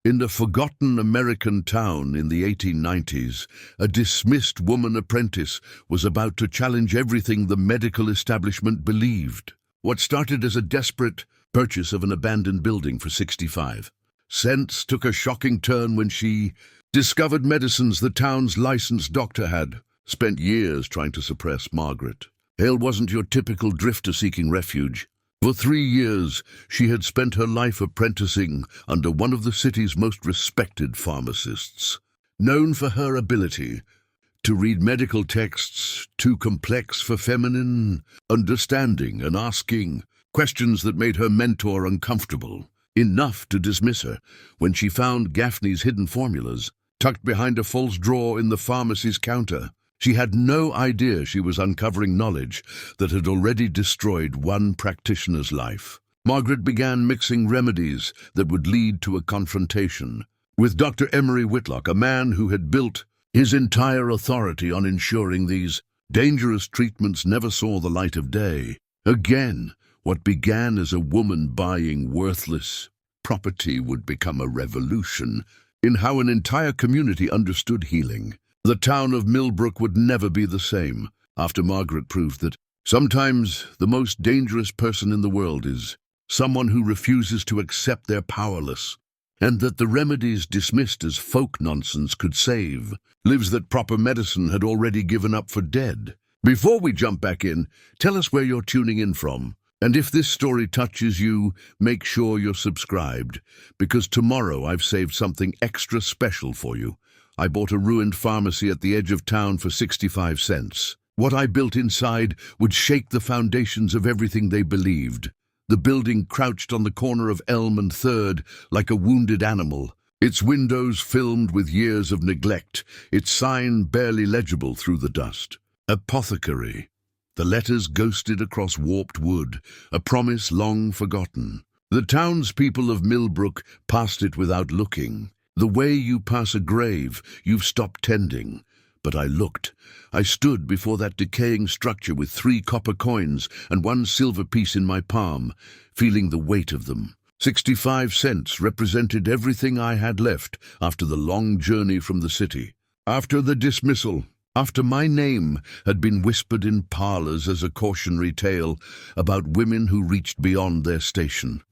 In a forgotten American town in the 1890s, a dismissed woman apprentice was about to challenge everything the medical establishment believed. What started as a desperate purchase of an abandoned building for 65 cents took a shocking turn when she discovered medicines the town's licensed doctor had spent years trying to suppress. Margaret Hale wasn't your typical drifter seeking refuge. For 3 years, she had spent her life apprenticing under one of the city's most respected pharmacists, known for her ability to read medical texts too complex for feminine understanding and asking questions that made her mentor uncomfortable, enough to dismiss her when she found Gaffney's hidden formulas tucked behind a false drawer in the pharmacy's counter. She had no idea she was uncovering knowledge that had already destroyed one practitioner's life. Margaret began mixing remedies that would lead to a confrontation with Dr. Emory Whitlock, a man who had built his entire authority on ensuring these dangerous treatments never saw the light of day. Again, what began as a woman buying worthless property would become a revolution in how an entire community understood healing. The town of Millbrook would never be the same after Margaret proved that sometimes the most dangerous person in the world is someone who refuses to accept they're powerless, and that the remedies dismissed as folk nonsense could save lives that proper medicine had already given up for dead. Before we jump back in, tell us where you're tuning in from. And if this story touches you, make sure you're subscribed, because tomorrow I've saved something extra special for you. I bought a ruined pharmacy at the edge of town for 65 cents. What I built inside would shake the foundations of everything they believed. The building crouched on the corner of Elm and 3rd like a wounded animal, its windows filmed with years of neglect, its sign barely legible through the dust. Apothecary. The letters ghosted across warped wood, a promise long forgotten. The townspeople of Millbrook passed it without looking. The way you pass a grave you've stopped tending. But I looked. I stood before that decaying structure with 3 copper coins and 1 silver piece in my palm, feeling the weight of them. 65 cents represented everything I had left after the long journey from the city. After the dismissal, after my name had been whispered in parlors as a cautionary tale about women who reached beyond their station.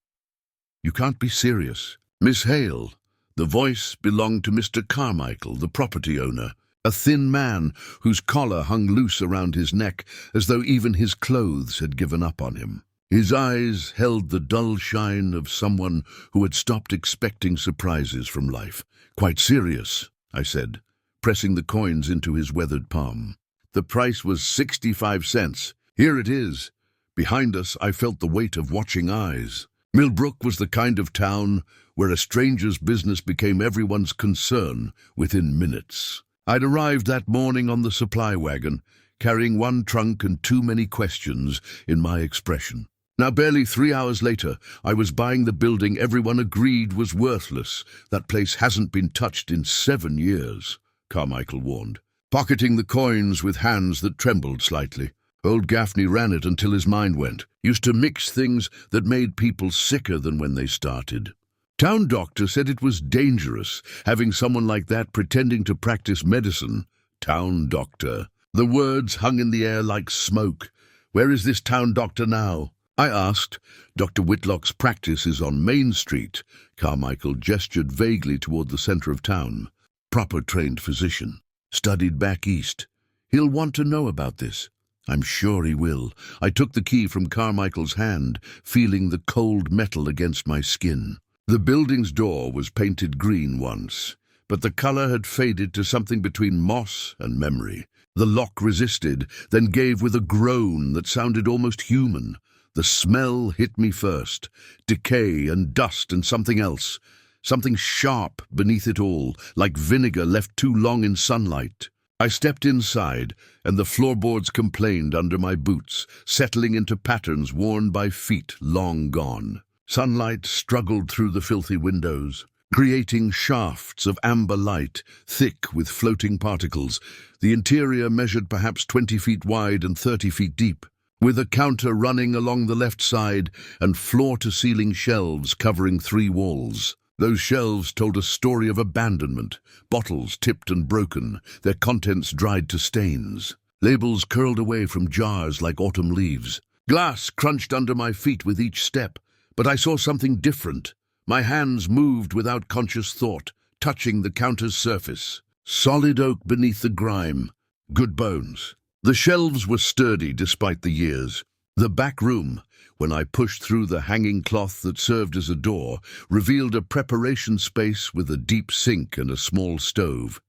You can't be serious. Miss Hale. The voice belonged to Mr. Carmichael, the property owner, a thin man whose collar hung loose around his neck as though even his clothes had given up on him. His eyes held the dull shine of someone who had stopped expecting surprises from life. Quite serious, I said, pressing the coins into his weathered palm. The price was 65 cents. Here it is. Behind us, I felt the weight of watching eyes. Millbrook was the kind of town where a stranger's business became everyone's concern within minutes. I'd arrived that morning on the supply wagon, carrying 1 trunk and too many questions in my expression. Now, barely 3 hours later, I was buying the building everyone agreed was worthless. That place hasn't been touched in 7 years, Carmichael warned, pocketing the coins with hands that trembled slightly. Old Gaffney ran it until his mind went. Used to mix things that made people sicker than when they started. Town doctor said it was dangerous, having someone like that pretending to practice medicine. Town doctor. The words hung in the air like smoke. Where is this town doctor now? I asked. Dr. Whitlock's practice is on Main Street. Carmichael gestured vaguely toward the center of town. Proper trained physician. Studied back east. He'll want to know about this. I'm sure he will. I took the key from Carmichael's hand, feeling the cold metal against my skin. The building's door was painted green once, but the color had faded to something between moss and memory. The lock resisted, then gave with a groan that sounded almost human. The smell hit me first. Decay and dust and something else. Something sharp beneath it all, like vinegar left too long in sunlight. I stepped inside, and the floorboards complained under my boots, settling into patterns worn by feet long gone. Sunlight struggled through the filthy windows, creating shafts of amber light, thick with floating particles. The interior measured perhaps 20 feet wide and 30 feet deep, with a counter running along the left side and floor-to-ceiling shelves covering 3 walls. Those shelves told a story of abandonment, bottles tipped and broken, their contents dried to stains. Labels curled away from jars like autumn leaves. Glass crunched under my feet with each step, but I saw something different. My hands moved without conscious thought, touching the counter's surface. Solid oak beneath the grime. Good bones. The shelves were sturdy despite the years. The back room, when I pushed through the hanging cloth that served as a door, revealed a preparation space with a deep sink and a small stove.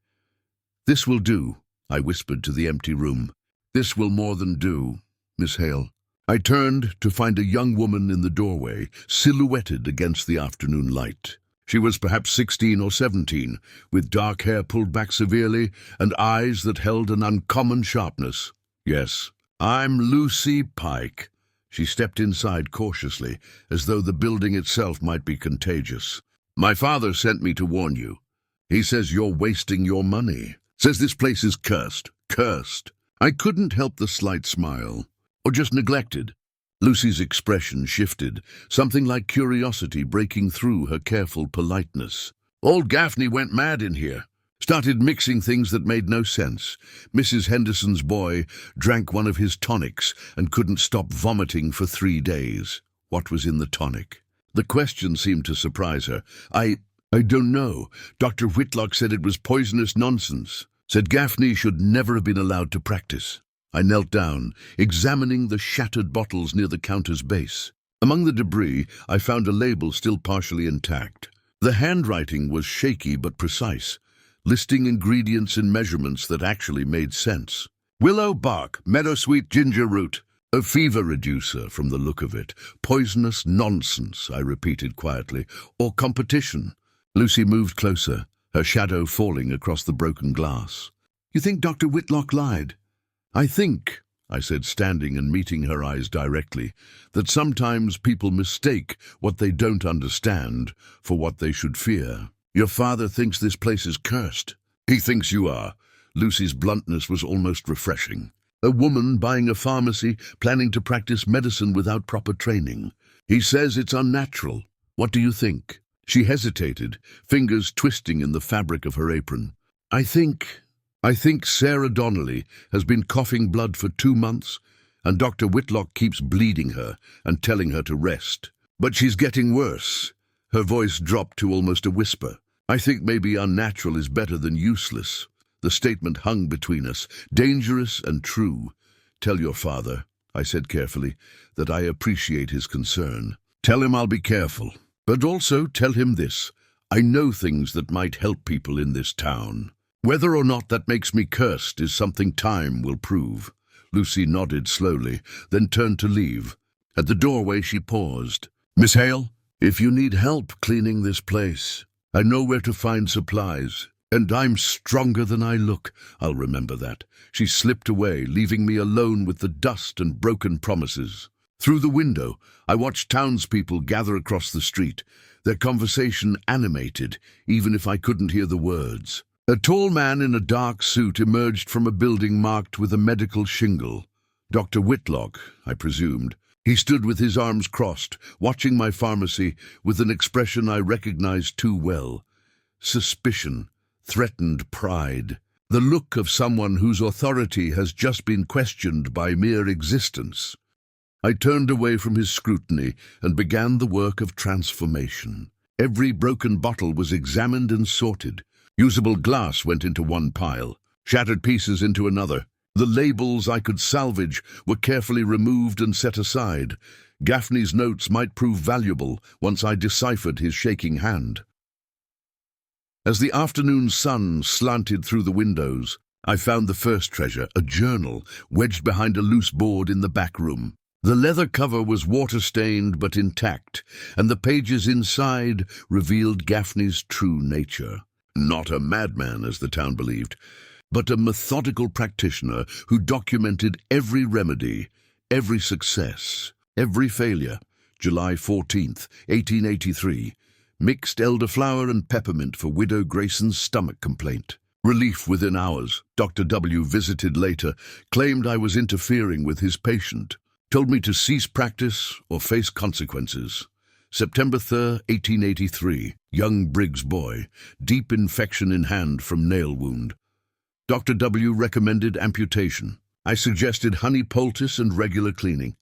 "This will do," I whispered to the empty room. "This will more than do, Miss Hale." I turned to find a young woman in the doorway, silhouetted against the afternoon light. She was perhaps 16 or 17, with dark hair pulled back severely and eyes that held an uncommon sharpness. "Yes, I'm Lucy Pike." She stepped inside cautiously, as though the building itself might be contagious. "My father sent me to warn you. He says you're wasting your money. Says this place is cursed. Cursed." I couldn't help the slight smile. Or just neglected. Lucy's expression shifted, something like curiosity breaking through her careful politeness. "Old Gaffney went mad in here. Started mixing things that made no sense. Mrs. Henderson's boy drank one of his tonics and couldn't stop vomiting for 3 days. What was in the tonic?" The question seemed to surprise her. I don't know. Dr. Whitlock said it was poisonous nonsense. Said Gaffney should never have been allowed to practice." I knelt down, examining the shattered bottles near the counter's base. Among the debris, I found a label still partially intact. The handwriting was shaky but precise, listing ingredients and measurements that actually made sense. "Willow bark, meadowsweet ginger root. A fever reducer from the look of it. Poisonous nonsense," I repeated quietly. "Or competition." Lucy moved closer, her shadow falling across the broken glass. "You think Dr. Whitlock lied?" "I think," I said, standing and meeting her eyes directly, "that sometimes people mistake what they don't understand for what they should fear. Your father thinks this place is cursed." "He thinks you are." Lucy's bluntness was almost refreshing. "A woman buying a pharmacy, planning to practice medicine without proper training. He says it's unnatural. What do you think?" She hesitated, fingers twisting in the fabric of her apron. I think Sarah Donnelly has been coughing blood for 2 months, and Dr. Whitlock keeps bleeding her and telling her to rest. But she's getting worse." Her voice dropped to almost a whisper. "I think maybe unnatural is better than useless." The statement hung between us, dangerous and true. "Tell your father," I said carefully, "that I appreciate his concern. Tell him I'll be careful. But also tell him this. I know things that might help people in this town. Whether or not that makes me cursed is something time will prove." Lucy nodded slowly, then turned to leave. At the doorway she paused. "Miss Hale, if you need help cleaning this place, I know where to find supplies. And I'm stronger than I look. I'll remember that." She slipped away, leaving me alone with the dust and broken promises. Through the window, I watched townspeople gather across the street, their conversation animated, even if I couldn't hear the words. A tall man in a dark suit emerged from a building marked with a medical shingle. Dr. Whitlock, I presumed. He stood with his arms crossed, watching my pharmacy with an expression I recognized too well. Suspicion, threatened pride. The look of someone whose authority has just been questioned by mere existence. I turned away from his scrutiny and began the work of transformation. Every broken bottle was examined and sorted. Usable glass went into one pile, shattered pieces into another. The labels I could salvage were carefully removed and set aside. Gaffney's notes might prove valuable once I deciphered his shaking hand. As the afternoon sun slanted through the windows, I found the first treasure, a journal, wedged behind a loose board in the back room. The leather cover was water-stained but intact, and the pages inside revealed Gaffney's true nature. Not a madman, as the town believed, but a methodical practitioner who documented every remedy, every success, every failure. July 14th, 1883. Mixed elderflower and peppermint for Widow Grayson's stomach complaint. Relief within hours. Dr. W. visited later, claimed I was interfering with his patient, told me to cease practice or face consequences. September 3, 1883. Young Briggs boy. Deep infection in hand from nail wound. Dr. W. recommended amputation. I suggested honey poultice and regular cleaning.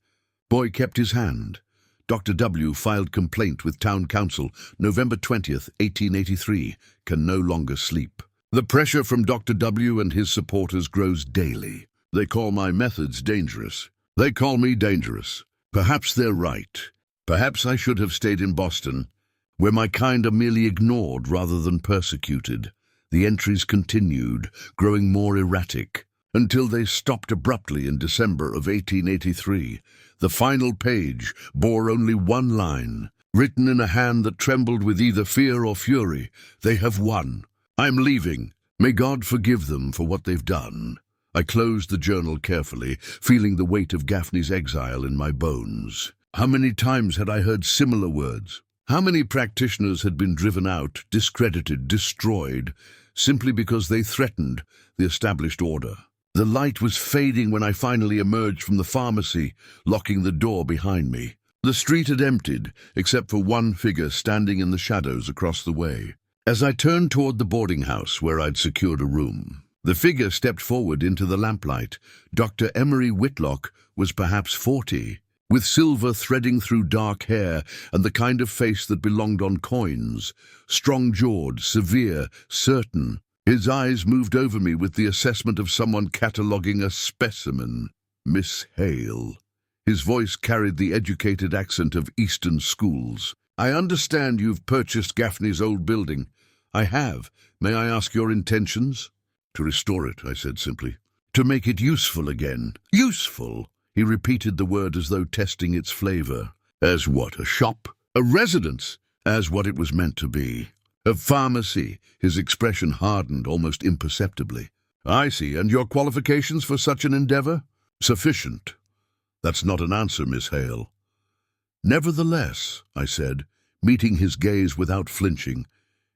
Boy kept his hand. Dr. W. filed complaint with Town Council, November 20th, 1883. Can no longer sleep. The pressure from Dr. W. and his supporters grows daily. They call my methods dangerous. They call me dangerous. Perhaps they're right. Perhaps I should have stayed in Boston, where my kind are merely ignored rather than persecuted. The entries continued, growing more erratic, until they stopped abruptly in December of 1883. The final page bore only one line, written in a hand that trembled with either fear or fury. They have won. I'm leaving. May God forgive them for what they've done. I closed the journal carefully, feeling the weight of Gaffney's exile in my bones. How many times had I heard similar words? How many practitioners had been driven out, discredited, destroyed, simply because they threatened the established order? The light was fading when I finally emerged from the pharmacy, locking the door behind me. The street had emptied, except for one figure standing in the shadows across the way. As I turned toward the boarding house where I'd secured a room, the figure stepped forward into the lamplight. Dr. Emory Whitlock was perhaps 40, with silver threading through dark hair and the kind of face that belonged on coins. Strong-jawed, severe, certain. His eyes moved over me with the assessment of someone cataloguing a specimen. Miss Hale. His voice carried the educated accent of Eastern schools. I understand you've purchased Gaffney's old building. I have. May I ask your intentions? To restore it, I said simply. To make it useful again. Useful? He repeated the word as though testing its flavor. As what, a shop? A residence? As what it was meant to be. A pharmacy. His expression hardened almost imperceptibly. I see, and your qualifications for such an endeavor? Sufficient. That's not an answer, Miss Hale. Nevertheless, I said, meeting his gaze without flinching,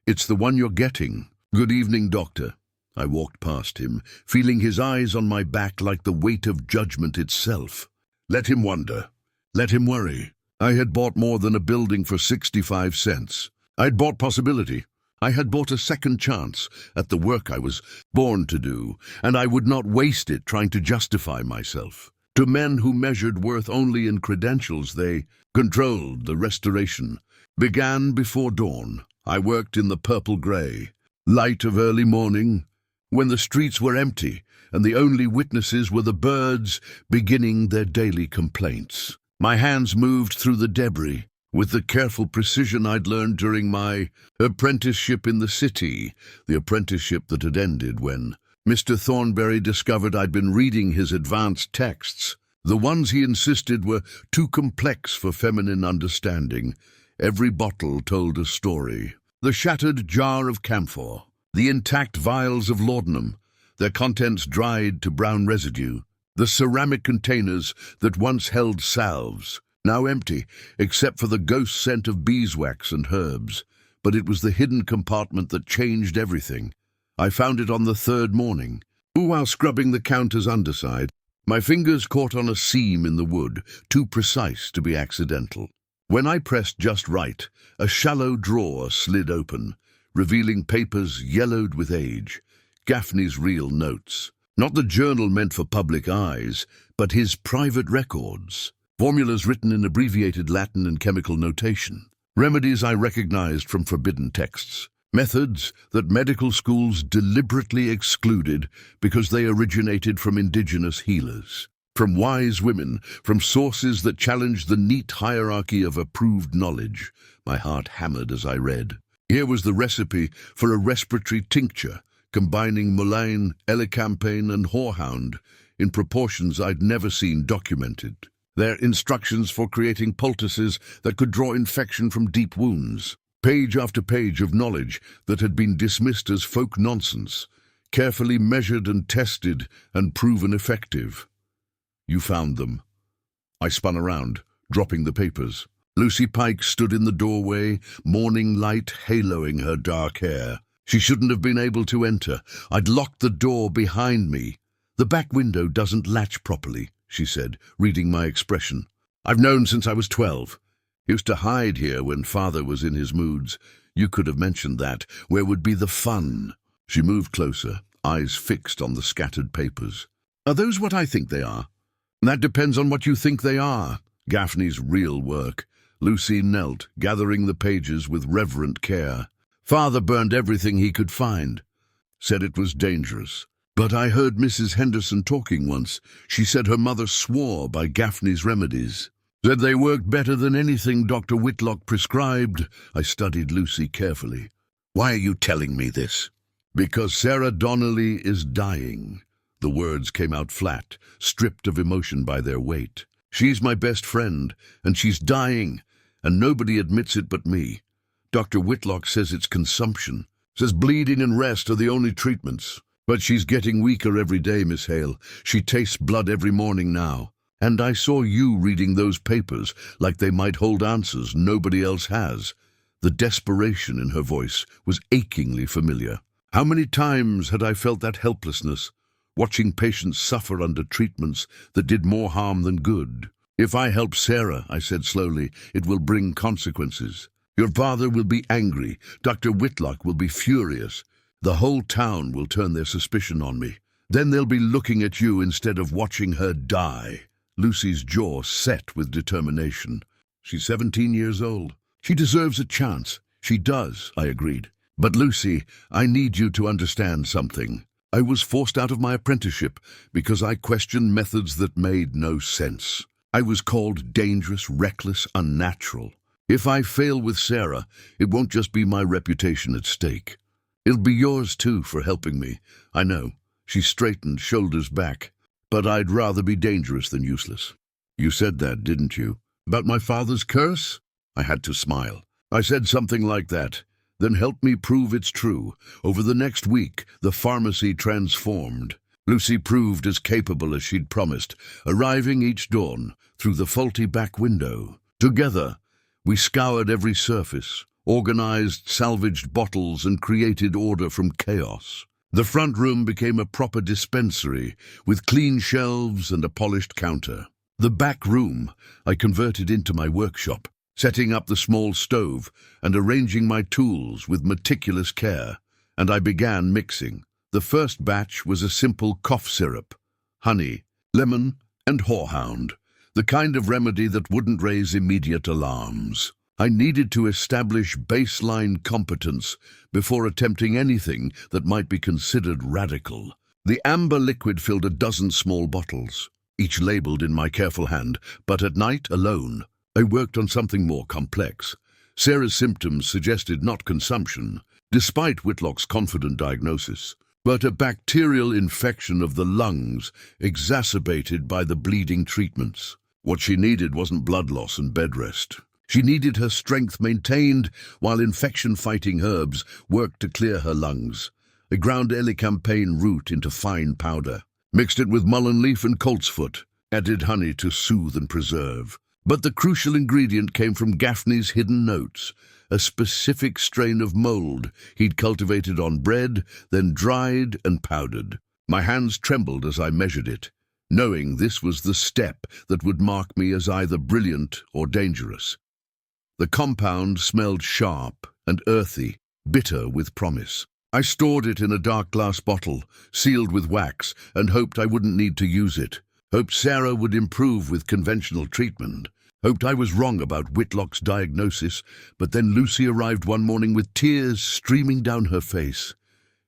it's the one you're getting. Good evening, Doctor. I walked past him, feeling his eyes on my back like the weight of judgment itself. Let him wonder. Let him worry. I had bought more than a building for 65 cents. I'd bought possibility. I had bought a second chance at the work I was born to do, and I would not waste it trying to justify myself. To men who measured worth only in credentials, they controlled the restoration. Began before dawn. I worked in the purple-gray light of early morning, when the streets were empty and the only witnesses were the birds beginning their daily complaints. My hands moved through the debris with the careful precision I'd learned during my apprenticeship in the city, the apprenticeship that had ended when Mr. Thornberry discovered I'd been reading his advanced texts. The ones he insisted were too complex for feminine understanding. Every bottle told a story. The shattered jar of camphor, the intact vials of laudanum, their contents dried to brown residue, the ceramic containers that once held salves, now empty, except for the ghost scent of beeswax and herbs. But it was the hidden compartment that changed everything. I found it on the third morning. While scrubbing the counter's underside, my fingers caught on a seam in the wood, too precise to be accidental. When I pressed just right, a shallow drawer slid open, revealing papers yellowed with age, Gaffney's real notes. Not the journal meant for public eyes, but his private records. Formulas written in abbreviated Latin and chemical notation. Remedies I recognized from forbidden texts. Methods that medical schools deliberately excluded because they originated from indigenous healers. From wise women, from sources that challenged the neat hierarchy of approved knowledge. My heart hammered as I read. Here was the recipe for a respiratory tincture, combining mullein, elecampane, and horehound in proportions I'd never seen documented. Their instructions for creating poultices that could draw infection from deep wounds. Page after page of knowledge that had been dismissed as folk nonsense, carefully measured and tested and proven effective. You found them. I spun around, dropping the papers. Lucy Pike stood in the doorway, morning light haloing her dark hair. She shouldn't have been able to enter. I'd locked the door behind me. The back window doesn't latch properly, she said, reading my expression. I've known since I was 12. He used to hide here when father was in his moods. You could have mentioned that. Where would be the fun? She moved closer, eyes fixed on the scattered papers. Are those what I think they are? That depends on what you think they are. Gaffney's real work. Lucy knelt, gathering the pages with reverent care. Father burned everything he could find. Said it was dangerous. But I heard Mrs. Henderson talking once. She said her mother swore by Gaffney's remedies. Said they worked better than anything Dr. Whitlock prescribed. I studied Lucy carefully. Why are you telling me this? Because Sarah Donnelly is dying. The words came out flat, stripped of emotion by their weight. She's my best friend, and she's dying, and nobody admits it but me. Dr. Whitlock says it's consumption, says bleeding and rest are the only treatments. But she's getting weaker every day, Miss Hale. She tastes blood every morning now. And I saw you reading those papers like they might hold answers nobody else has. The desperation in her voice was achingly familiar. How many times had I felt that helplessness, watching patients suffer under treatments that did more harm than good? If I help Sarah, I said slowly, it will bring consequences. Your father will be angry. Dr. Whitlock will be furious. The whole town will turn their suspicion on me. Then they'll be looking at you instead of watching her die. Lucy's jaw set with determination. She's 17 years old. She deserves a chance. She does, I agreed. But Lucy, I need you to understand something. I was forced out of my apprenticeship because I questioned methods that made no sense. I was called dangerous, reckless, unnatural. If I fail with Sarah, it won't just be my reputation at stake. It'll be yours too for helping me. I know. She straightened, shoulders back. But I'd rather be dangerous than useless. You said that, didn't you? About my father's curse? I had to smile. I said something like that. Then help me prove it's true. Over the next week, the pharmacy transformed. Lucy proved as capable as she'd promised, arriving each dawn through the faulty back window. Together, we scoured every surface, organized salvaged bottles and created order from chaos. The front room became a proper dispensary, with clean shelves and a polished counter. The back room I converted into my workshop, setting up the small stove and arranging my tools with meticulous care, and I began mixing. The first batch was a simple cough syrup, honey, lemon, and horehound, the kind of remedy that wouldn't raise immediate alarms. I needed to establish baseline competence before attempting anything that might be considered radical. The amber liquid filled a dozen small bottles, each labeled in my careful hand, but at night, alone, I worked on something more complex. Sarah's symptoms suggested not consumption, despite Whitlock's confident diagnosis, but a bacterial infection of the lungs exacerbated by the bleeding treatments. What she needed wasn't blood loss and bed rest. She needed her strength maintained while infection-fighting herbs worked to clear her lungs. I ground elecampane root into fine powder, mixed it with mullein leaf and coltsfoot, added honey to soothe and preserve. But the crucial ingredient came from Gaffney's hidden notes, a specific strain of mold he'd cultivated on bread, then dried and powdered. My hands trembled as I measured it, knowing this was the step that would mark me as either brilliant or dangerous. The compound smelled sharp and earthy, bitter with promise. I stored it in a dark glass bottle, sealed with wax, and hoped I wouldn't need to use it. Hoped Sarah would improve with conventional treatment. Hoped I was wrong about Whitlock's diagnosis, but then Lucy arrived one morning with tears streaming down her face.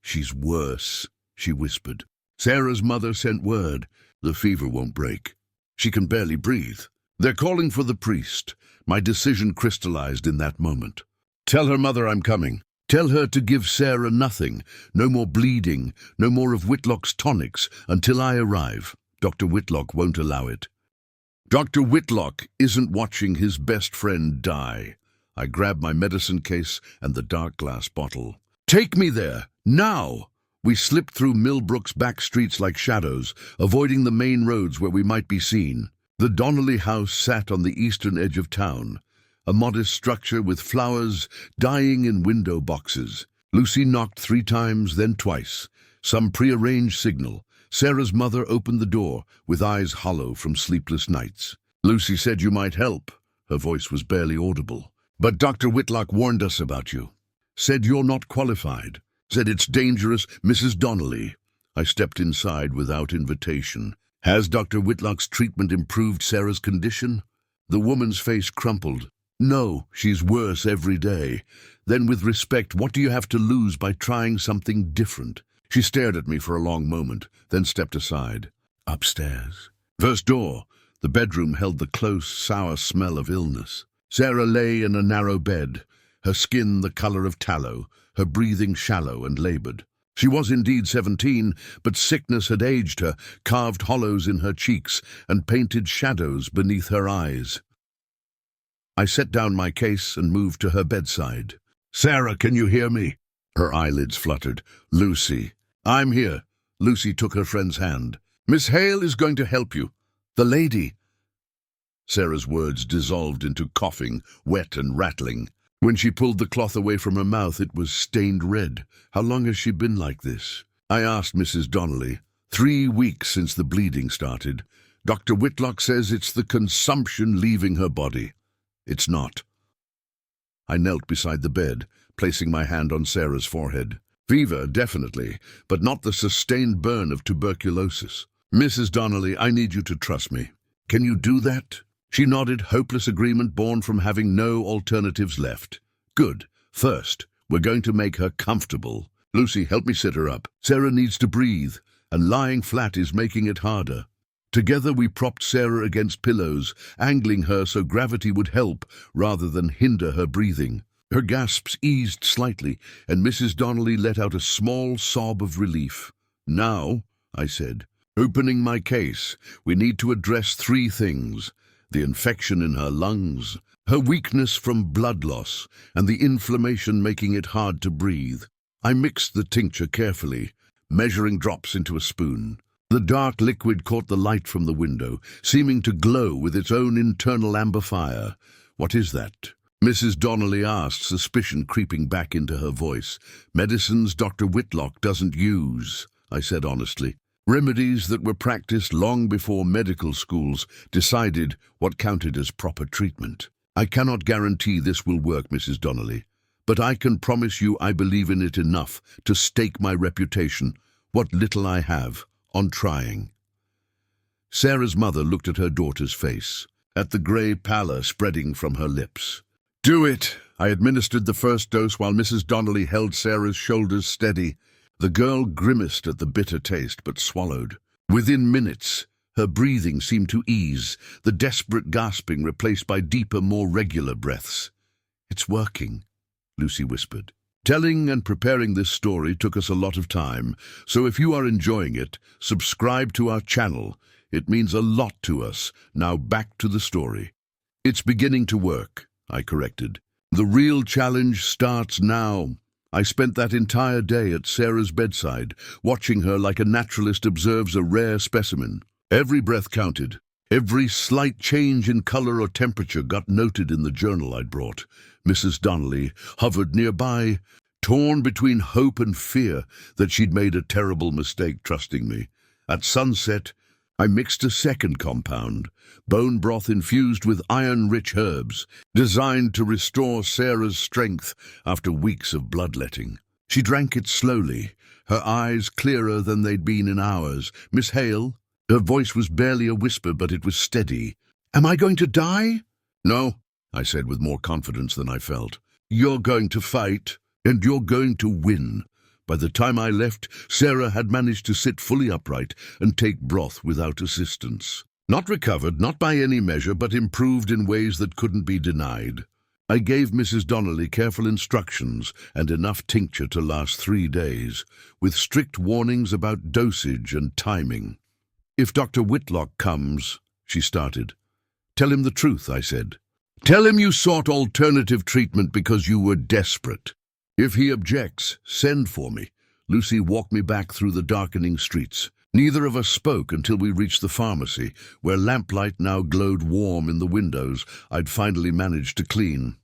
"She's worse," she whispered. "Sarah's mother sent word. The fever won't break. She can barely breathe. They're calling for the priest." My decision crystallized in that moment. "Tell her mother I'm coming. Tell her to give Sarah nothing. No more bleeding, no more of Whitlock's tonics until I arrive. Dr. Whitlock won't allow it." Dr. Whitlock isn't watching his best friend die. I grabbed my medicine case and the dark glass bottle. "Take me there, now!" We slipped through Millbrook's back streets like shadows, avoiding the main roads where we might be seen. The Donnelly house sat on the eastern edge of town, a modest structure with flowers dying in window boxes. Lucy knocked 3 times, then twice, some prearranged signal. Sarah's mother opened the door, with eyes hollow from sleepless nights. "Lucy said you might help." Her voice was barely audible. "But Dr. Whitlock warned us about you. Said you're not qualified. Said it's dangerous, Mrs. Donnelly." I stepped inside without invitation. "Has Dr. Whitlock's treatment improved Sarah's condition?" The woman's face crumpled. "No, she's worse every day." "Then with respect, what do you have to lose by trying something different?" She stared at me for a long moment, then stepped aside. "Upstairs." First door. The bedroom held the close, sour smell of illness. Sarah lay in a narrow bed, her skin the color of tallow, her breathing shallow and labored. She was indeed 17, but sickness had aged her, carved hollows in her cheeks, and painted shadows beneath her eyes. I set down my case and moved to her bedside. "Sarah, can you hear me?" Her eyelids fluttered. "Lucy." "I'm here." Lucy took her friend's hand. "Miss Hale is going to help you. The lady." Sarah's words dissolved into coughing, wet and rattling. When she pulled the cloth away from her mouth, it was stained red. "How long has she been like this?" I asked Mrs. Donnelly. 3 weeks since the bleeding started. Dr. Whitlock says it's the consumption leaving her body." "It's not." I knelt beside the bed, placing my hand on Sarah's forehead. "Fever, definitely, but not the sustained burn of tuberculosis. Mrs. Donnelly, I need you to trust me. Can you do that?" She nodded, hopeless agreement born from having no alternatives left. "Good. First, we're going to make her comfortable. Lucy, help me sit her up. Sarah needs to breathe, and lying flat is making it harder." Together we propped Sarah against pillows, angling her so gravity would help rather than hinder her breathing. Her gasps eased slightly, and Mrs. Donnelly let out a small sob of relief. "Now," I said, opening my case, "we need to address 3 things. The infection in her lungs, her weakness from blood loss, and the inflammation making it hard to breathe." I mixed the tincture carefully, measuring drops into a spoon. The dark liquid caught the light from the window, seeming to glow with its own internal amber fire. "What is that?" Mrs. Donnelly asked, suspicion creeping back into her voice. "Medicines Dr. Whitlock doesn't use," I said honestly. "Remedies that were practiced long before medical schools decided what counted as proper treatment. I cannot guarantee this will work, Mrs. Donnelly, but I can promise you I believe in it enough to stake my reputation, what little I have, on trying." Sarah's mother looked at her daughter's face, at the grey pallor spreading from her lips. "Do it!" I administered the first dose while Mrs. Donnelly held Sarah's shoulders steady. The girl grimaced at the bitter taste, but swallowed. Within minutes, her breathing seemed to ease, the desperate gasping replaced by deeper, more regular breaths. "It's working," Lucy whispered. Telling and preparing this story took us a lot of time, so if you are enjoying it, subscribe to our channel. It means a lot to us. Now back to the story. "It's beginning to work," I corrected. "The real challenge starts now." I spent that entire day at Sarah's bedside, watching her like a naturalist observes a rare specimen. Every breath counted. Every slight change in color or temperature got noted in the journal I'd brought. Mrs. Donnelly hovered nearby, torn between hope and fear that she'd made a terrible mistake trusting me. At sunset, I mixed a second compound, bone broth infused with iron-rich herbs, designed to restore Sarah's strength after weeks of bloodletting. She drank it slowly, her eyes clearer than they'd been in hours. "Miss Hale," her voice was barely a whisper, but it was steady. "Am I going to die?" "No," I said with more confidence than I felt. "You're going to fight, and you're going to win." By the time I left, Sarah had managed to sit fully upright and take broth without assistance. Not recovered, not by any measure, but improved in ways that couldn't be denied. I gave Mrs. Donnelly careful instructions and enough tincture to last 3 days, with strict warnings about dosage and timing. "If Dr. Whitlock comes," she started. "Tell him the truth," I said. "Tell him you sought alternative treatment because you were desperate. If he objects, send for me." Lucy walked me back through the darkening streets. Neither of us spoke until we reached the pharmacy, where lamplight now glowed warm in the windows I'd finally managed to clean.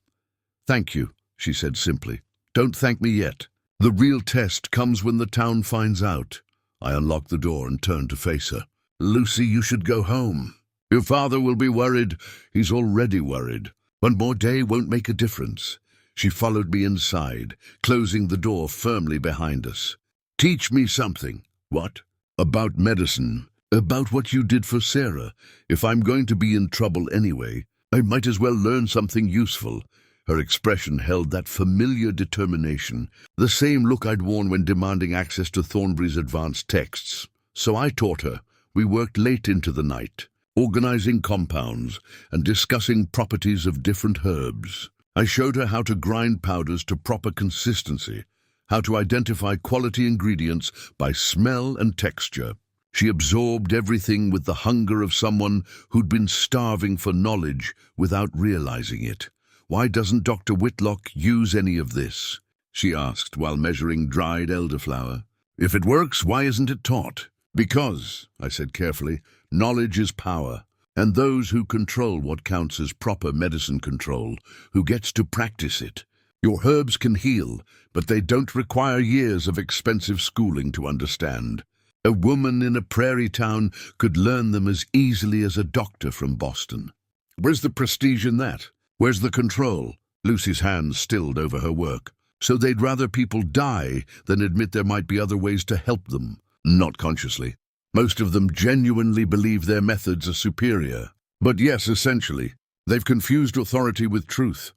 "Thank you," she said simply. "Don't thank me yet. The real test comes when the town finds out." I unlocked the door and turned to face her. "Lucy, you should go home." Your father will be worried. He's already worried. One more day won't make a difference. She followed me inside, closing the door firmly behind us. Teach me something. What? About medicine. About what you did for Sarah. If I'm going to be in trouble anyway, I might as well learn something useful. Her expression held that familiar determination, the same look I'd worn when demanding access to Thornbury's advanced texts. So I taught her. We worked late into the night, organizing compounds and discussing properties of different herbs. I showed her how to grind powders to proper consistency, how to identify quality ingredients by smell and texture. She absorbed everything with the hunger of someone who'd been starving for knowledge without realizing it. "Why doesn't Dr. Whitlock use any of this?" she asked while measuring dried elderflower. "If it works, why isn't it taught?" "Because," I said carefully, "knowledge is power, and those who control what counts as proper medicine control, who gets to practice it. Your herbs can heal, but they don't require years of expensive schooling to understand. A woman in a prairie town could learn them as easily as a doctor from Boston." "Where's the prestige in that? Where's the control?" Lucy's hands stilled over her work. "So they'd rather people die than admit there might be other ways to help them." "Not consciously. Most of them genuinely believe their methods are superior. But yes, essentially, they've confused authority with truth.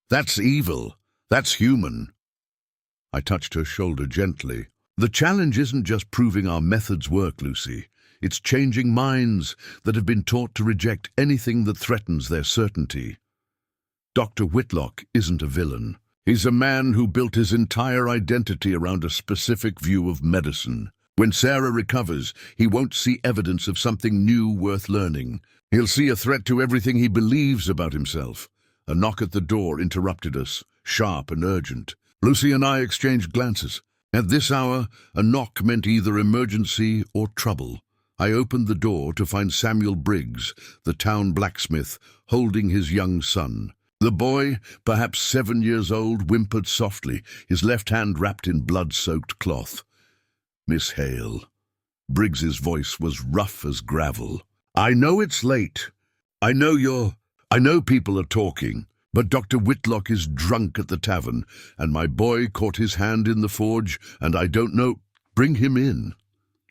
That's evil. That's human." I touched her shoulder gently. "The challenge isn't just proving our methods work, Lucy. It's changing minds that have been taught to reject anything that threatens their certainty. Dr. Whitlock isn't a villain. He's a man who built his entire identity around a specific view of medicine. When Sarah recovers, he won't see evidence of something new worth learning. He'll see a threat to everything he believes about himself." A knock at the door interrupted us, sharp and urgent. Lucy and I exchanged glances. At this hour, a knock meant either emergency or trouble. I opened the door to find Samuel Briggs, the town blacksmith, holding his young son. The boy, perhaps 7 years old, whimpered softly, his left hand wrapped in blood-soaked cloth. "Miss Hale." Briggs's voice was rough as gravel. "I know it's late. I know people are talking, but Dr. Whitlock is drunk at the tavern, and my boy caught his hand in the forge, and I don't know. Bring him in."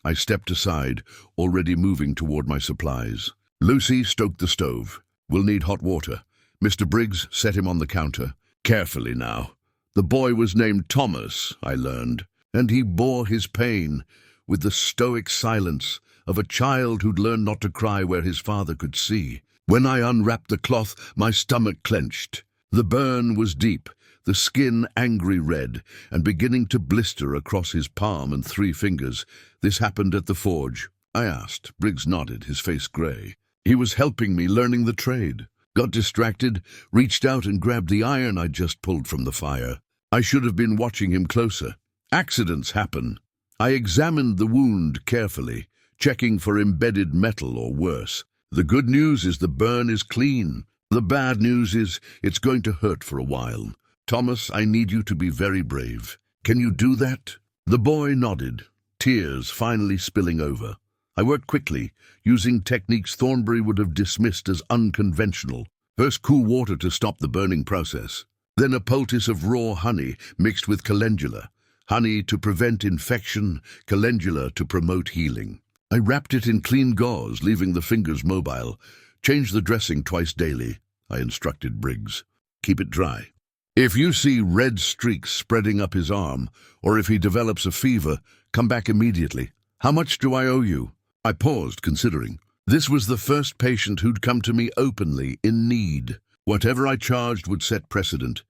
I stepped aside, already moving toward my supplies. Lucy stoked the stove. "We'll need hot water." Mr. Briggs set him on the counter. "Carefully now. The boy was named Thomas, I learned, and he bore his pain with the stoic silence of a child who'd learned not to cry where his father could see. When I unwrapped the cloth, my stomach clenched. The burn was deep, the skin angry red, and beginning to blister across his palm and 3 fingers. "This happened at the forge?" I asked. Briggs nodded, his face grey. "He was helping me learning the trade. Got distracted, reached out and grabbed the iron I'd just pulled from the fire. I should have been watching him closer. Accidents happen." I examined the wound carefully, checking for embedded metal or worse. "The good news is the burn is clean. The bad news is it's going to hurt for a while. Thomas, I need you to be very brave. Can you do that?" The boy nodded, tears finally spilling over. I worked quickly, using techniques Thornbury would have dismissed as unconventional. First cool water to stop the burning process. Then a poultice of raw honey mixed with calendula. Honey to prevent infection, calendula to promote healing. I wrapped it in clean gauze, leaving the fingers mobile. "Change the dressing twice daily," I instructed Briggs. "Keep it dry. If you see red streaks spreading up his arm, or if he develops a fever, come back immediately. How much do I owe you?" I paused, considering. This was the first patient who'd come to me openly, in need. Whatever I charged would set precedent.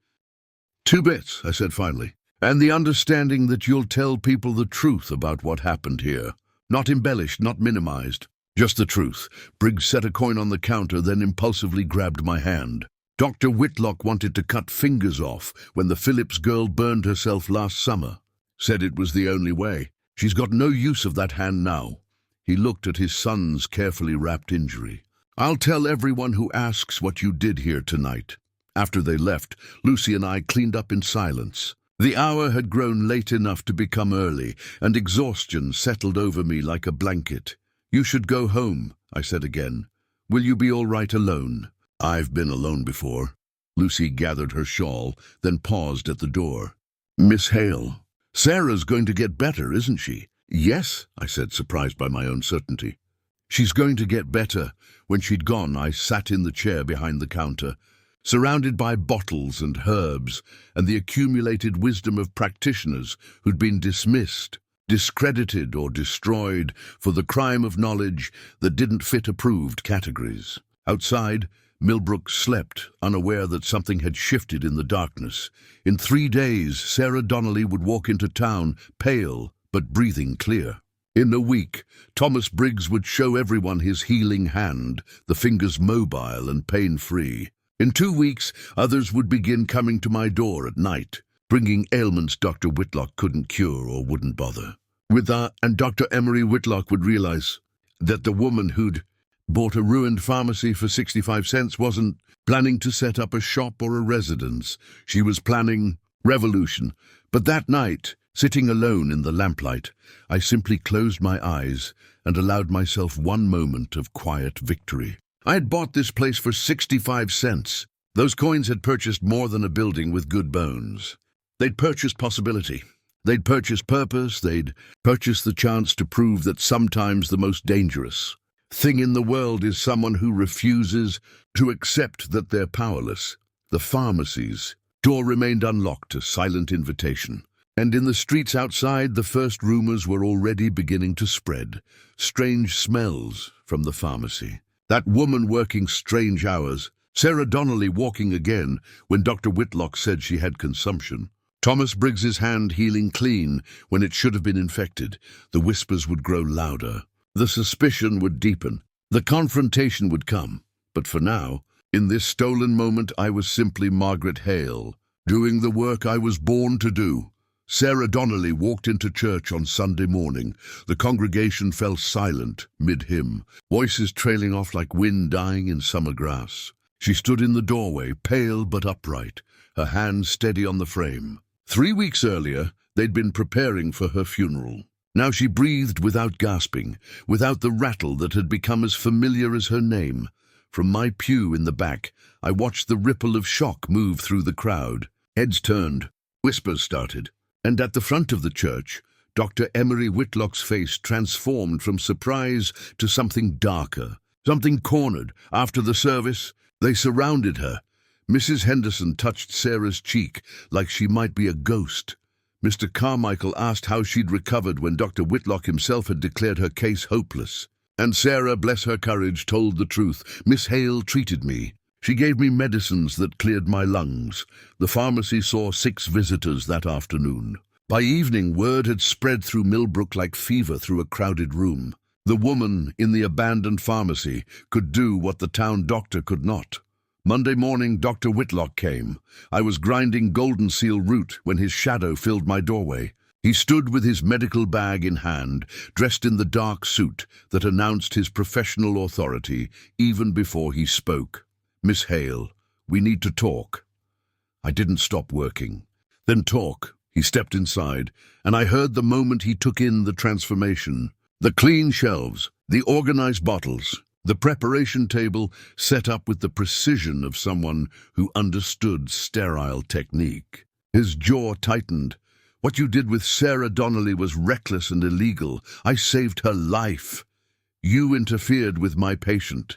"2 bits," I said finally, "and the understanding that you'll tell people the truth about what happened here. Not embellished, not minimized. Just the truth." Briggs set a coin on the counter, then impulsively grabbed my hand. "Dr. Whitlock wanted to cut fingers off when the Phillips girl burned herself last summer. Said it was the only way. She's got no use of that hand now." He looked at his son's carefully wrapped injury. "I'll tell everyone who asks what you did here tonight." After they left, Lucy and I cleaned up in silence. The hour had grown late enough to become early, and exhaustion settled over me like a blanket. "You should go home," I said again. Will you be all right alone? I've been alone before. Lucy gathered her shawl, then paused at the door. Miss Hale, Sarah's going to get better, isn't she? Yes, I said, surprised by my own certainty. She's going to get better. When she'd gone, I sat in the chair behind the counter, surrounded by bottles and herbs and the accumulated wisdom of practitioners who'd been dismissed, discredited or destroyed for the crime of knowledge that didn't fit approved categories. Outside, Millbrook slept, unaware that something had shifted in the darkness. In 3 days, Sarah Donnelly would walk into town, pale but breathing clear. In a week, Thomas Briggs would show everyone his healing hand, the fingers mobile and pain-free. In 2 weeks, others would begin coming to my door at night, bringing ailments Dr. Whitlock couldn't cure or wouldn't bother. And Dr. Emory Whitlock would realize that the woman who'd bought a ruined pharmacy for 65 cents wasn't planning to set up a shop or a residence. She was planning revolution. But that night, sitting alone in the lamplight, I simply closed my eyes and allowed myself one moment of quiet victory. I had bought this place for 65 cents. Those coins had purchased more than a building with good bones. They'd purchased possibility. They'd purchased purpose. They'd purchased the chance to prove that sometimes the most dangerous thing in the world is someone who refuses to accept that they're powerless. The pharmacy's door remained unlocked, a silent invitation. And in the streets outside, the first rumors were already beginning to spread. Strange smells from the pharmacy. That woman working strange hours. Sarah Donnelly walking again when Dr. Whitlock said she had consumption. Thomas Briggs's hand healing clean when it should have been infected. The whispers would grow louder. The suspicion would deepen. The confrontation would come. But for now, in this stolen moment, I was simply Margaret Hale, doing the work I was born to do. Sarah Donnelly walked into church on Sunday morning. The congregation fell silent mid-hymn, voices trailing off like wind dying in summer grass. She stood in the doorway, pale but upright, her hands steady on the frame. 3 weeks earlier, they'd been preparing for her funeral. Now she breathed without gasping, without the rattle that had become as familiar as her name. From my pew in the back, I watched the ripple of shock move through the crowd. Heads turned, whispers started. And at the front of the church, Dr. Emory Whitlock's face transformed from surprise to something darker, something cornered. After the service, they surrounded her. Mrs. Henderson touched Sarah's cheek like she might be a ghost. Mr. Carmichael asked how she'd recovered when Dr. Whitlock himself had declared her case hopeless. And Sarah, bless her courage, told the truth. Miss Hale treated me. She gave me medicines that cleared my lungs. The pharmacy saw 6 visitors that afternoon. By evening, word had spread through Millbrook like fever through a crowded room. The woman in the abandoned pharmacy could do what the town doctor could not. Monday morning, Dr. Whitlock came. I was grinding golden seal root when his shadow filled my doorway. He stood with his medical bag in hand, dressed in the dark suit that announced his professional authority even before he spoke. Miss Hale, we need to talk. I didn't stop working. Then talk. He stepped inside, and I heard the moment he took in the transformation. The clean shelves, the organized bottles, the preparation table set up with the precision of someone who understood sterile technique. His jaw tightened. What you did with Sarah Donnelly was reckless and illegal. I saved her life. You interfered with my patient.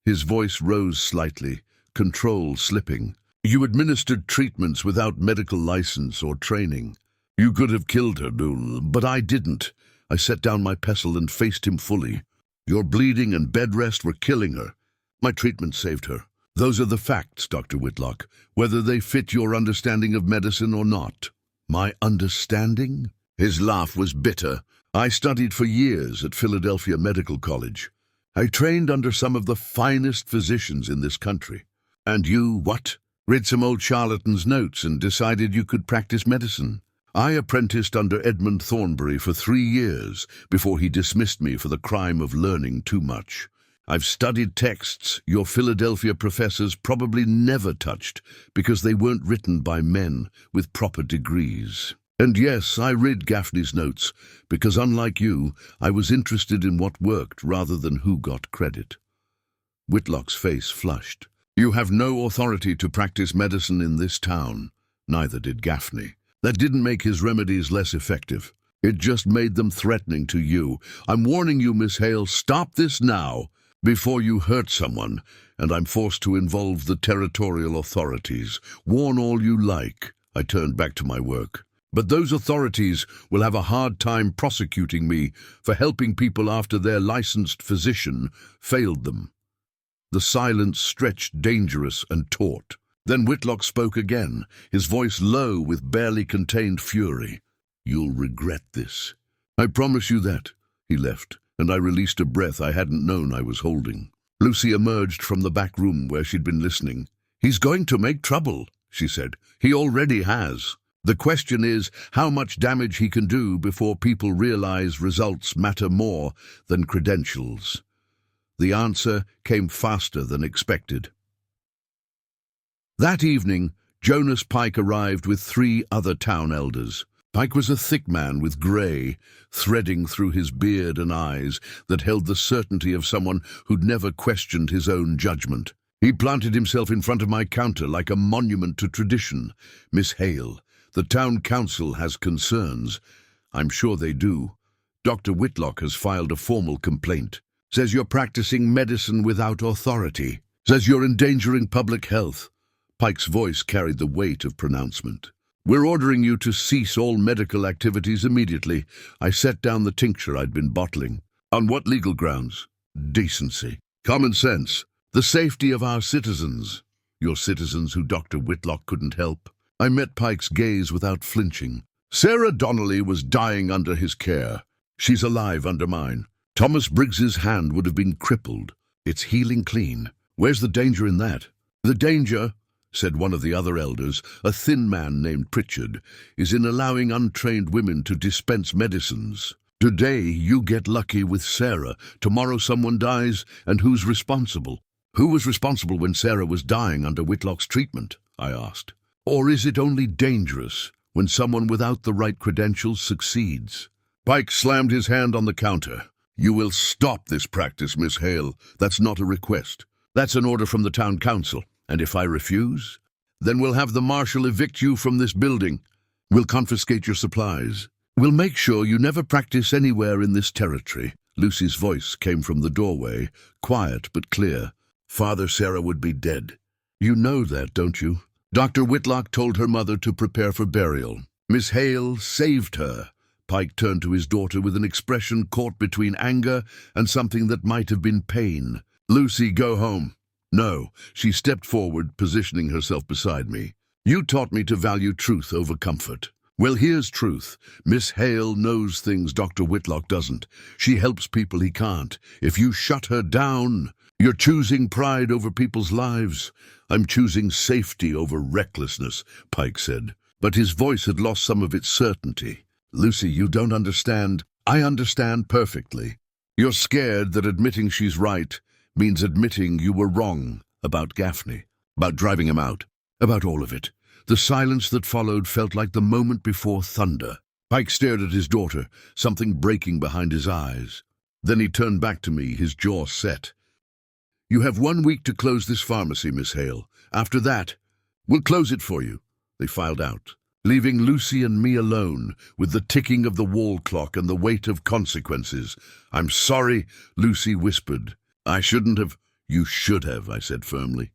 His voice rose slightly, control slipping. You administered treatments without medical license or training. You could have killed her, but I didn't. I set down my pestle and faced him fully. Your bleeding and bed rest were killing her. My treatment saved her. Those are the facts, Dr. Whitlock, whether they fit your understanding of medicine or not. My understanding? His laugh was bitter. I studied for years at Philadelphia Medical College. I trained under some of the finest physicians in this country. And you, what? Read some old charlatan's notes and decided you could practice medicine. I apprenticed under Edmund Thornbury for 3 years before he dismissed me for the crime of learning too much. I've studied texts your Philadelphia professors probably never touched because they weren't written by men with proper degrees. And yes, I read Gaffney's notes because, unlike you, I was interested in what worked rather than who got credit. Whitlock's face flushed. You have no authority to practice medicine in this town. Neither did Gaffney. That didn't make his remedies less effective. It just made them threatening to you. I'm warning you, Miss Hale, stop this now, before you hurt someone, and I'm forced to involve the territorial authorities. Warn all you like. I turned back to my work. But those authorities will have a hard time prosecuting me for helping people after their licensed physician failed them. The silence stretched dangerous and taut. Then Whitlock spoke again, his voice low with barely contained fury. You'll regret this. I promise you that. He left, and I released a breath I hadn't known I was holding. Lucy emerged from the back room where she'd been listening. He's going to make trouble, she said. He already has. The question is how much damage he can do before people realize results matter more than credentials. The answer came faster than expected. That evening, Jonas Pike arrived with 3 other town elders. Pike was a thick man with grey, threading through his beard and eyes, that held the certainty of someone who'd never questioned his own judgment. He planted himself in front of my counter like a monument to tradition. Miss Hale, the town council has concerns. I'm sure they do. Dr. Whitlock has filed a formal complaint. Says you're practicing medicine without authority. Says you're endangering public health. Pike's voice carried the weight of pronouncement. We're ordering you to cease all medical activities immediately. I set down the tincture I'd been bottling. On what legal grounds? Decency. Common sense. The safety of our citizens. Your citizens who Dr. Whitlock couldn't help. I met Pike's gaze without flinching. Sarah Donnelly was dying under his care. She's alive under mine. Thomas Briggs's hand would have been crippled. It's healing clean. Where's the danger in that? The danger, said one of the other elders, a thin man named Pritchard, is in allowing untrained women to dispense medicines. Today you get lucky with Sarah. Tomorrow someone dies, and who's responsible? Who was responsible when Sarah was dying under Whitlock's treatment? I asked. Or is it only dangerous when someone without the right credentials succeeds? Pike slammed his hand on the counter. You will stop this practice, Miss Hale. That's not a request. That's an order from the town council. And if I refuse, then we'll have the marshal evict you from this building. We'll confiscate your supplies. We'll make sure you never practice anywhere in this territory. Lucy's voice came from the doorway, quiet but clear. Father Sarah would be dead. You know that, don't you? Dr. Whitlock told her mother to prepare for burial. Miss Hale saved her. Pike turned to his daughter with an expression caught between anger and something that might have been pain. Lucy, go home. No, she stepped forward, positioning herself beside me. You taught me to value truth over comfort. Well, here's truth. Miss Hale knows things Dr. Whitlock doesn't. She helps people he can't. If you shut her down, you're choosing pride over people's lives. I'm choosing safety over recklessness, Pike said. But his voice had lost some of its certainty. Lucy, you don't understand. I understand perfectly. You're scared that admitting she's right means admitting you were wrong about Gaffney, about driving him out, about all of it. The silence that followed felt like the moment before thunder. Pike stared at his daughter, something breaking behind his eyes. Then he turned back to me, his jaw set. You have 1 week to close this pharmacy, Miss Hale. After that, we'll close it for you. They filed out, leaving Lucy and me alone with the ticking of the wall clock and the weight of consequences. I'm sorry, Lucy whispered. I shouldn't have. You should have, I said firmly.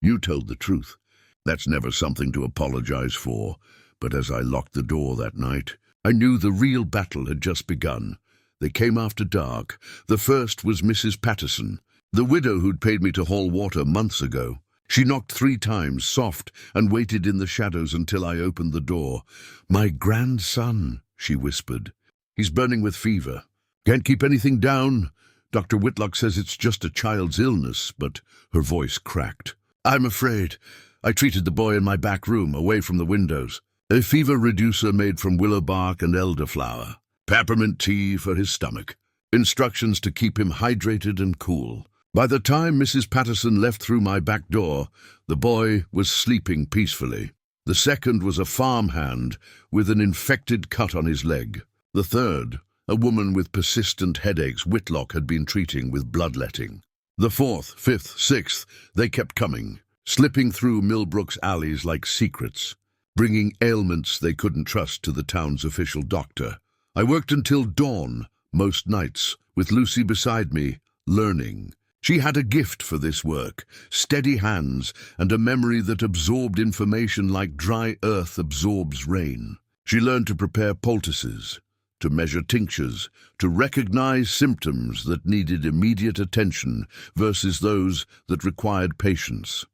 You told the truth. That's never something to apologize for. But as I locked the door that night, I knew the real battle had just begun. They came after dark. The first was Mrs. Patterson, the widow who'd paid me to haul water months ago. She knocked 3 times, soft, and waited in the shadows until I opened the door. My grandson, she whispered. He's burning with fever. Can't keep anything down. Dr. Whitlock says it's just a child's illness, but her voice cracked. I'm afraid. I treated the boy in my back room, away from the windows. A fever reducer made from willow bark and elderflower. Peppermint tea for his stomach. Instructions to keep him hydrated and cool. By the time Mrs. Patterson left through my back door, the boy was sleeping peacefully. The second was a farmhand with an infected cut on his leg. The third, a woman with persistent headaches Whitlock had been treating with bloodletting. The fourth, fifth, sixth, they kept coming, slipping through Millbrook's alleys like secrets, bringing ailments they couldn't trust to the town's official doctor. I worked until dawn, most nights, with Lucy beside me, learning. She had a gift for this work, steady hands and a memory that absorbed information like dry earth absorbs rain. She learned to prepare poultices, to measure tinctures, to recognize symptoms that needed immediate attention versus those that required patience.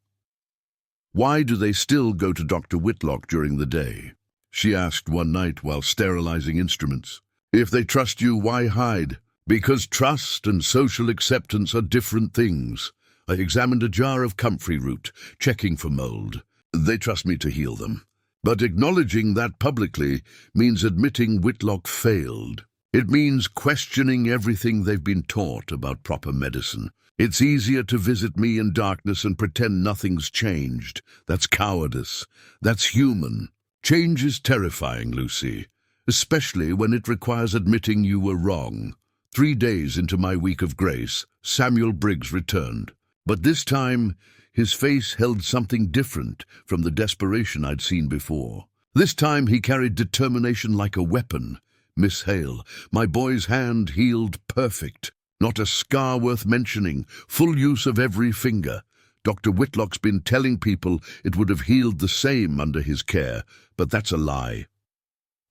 "Why do they still go to Dr. Whitlock during the day?" she asked one night while sterilizing instruments. "If they trust you, why hide?" "Because trust and social acceptance are different things." I examined a jar of comfrey root, checking for mold. They trust me to heal them. But acknowledging that publicly means admitting Whitlock failed. It means questioning everything they've been taught about proper medicine. It's easier to visit me in darkness and pretend nothing's changed. That's cowardice. That's human. Change is terrifying, Lucy, especially when it requires admitting you were wrong. 3 days into my week of grace, Samuel Briggs returned. But this time, his face held something different from the desperation I'd seen before. This time he carried determination like a weapon. "Miss Hale, my boy's hand healed perfect. Not a scar worth mentioning. Full use of every finger. Dr. Whitlock's been telling people it would have healed the same under his care, but that's a lie."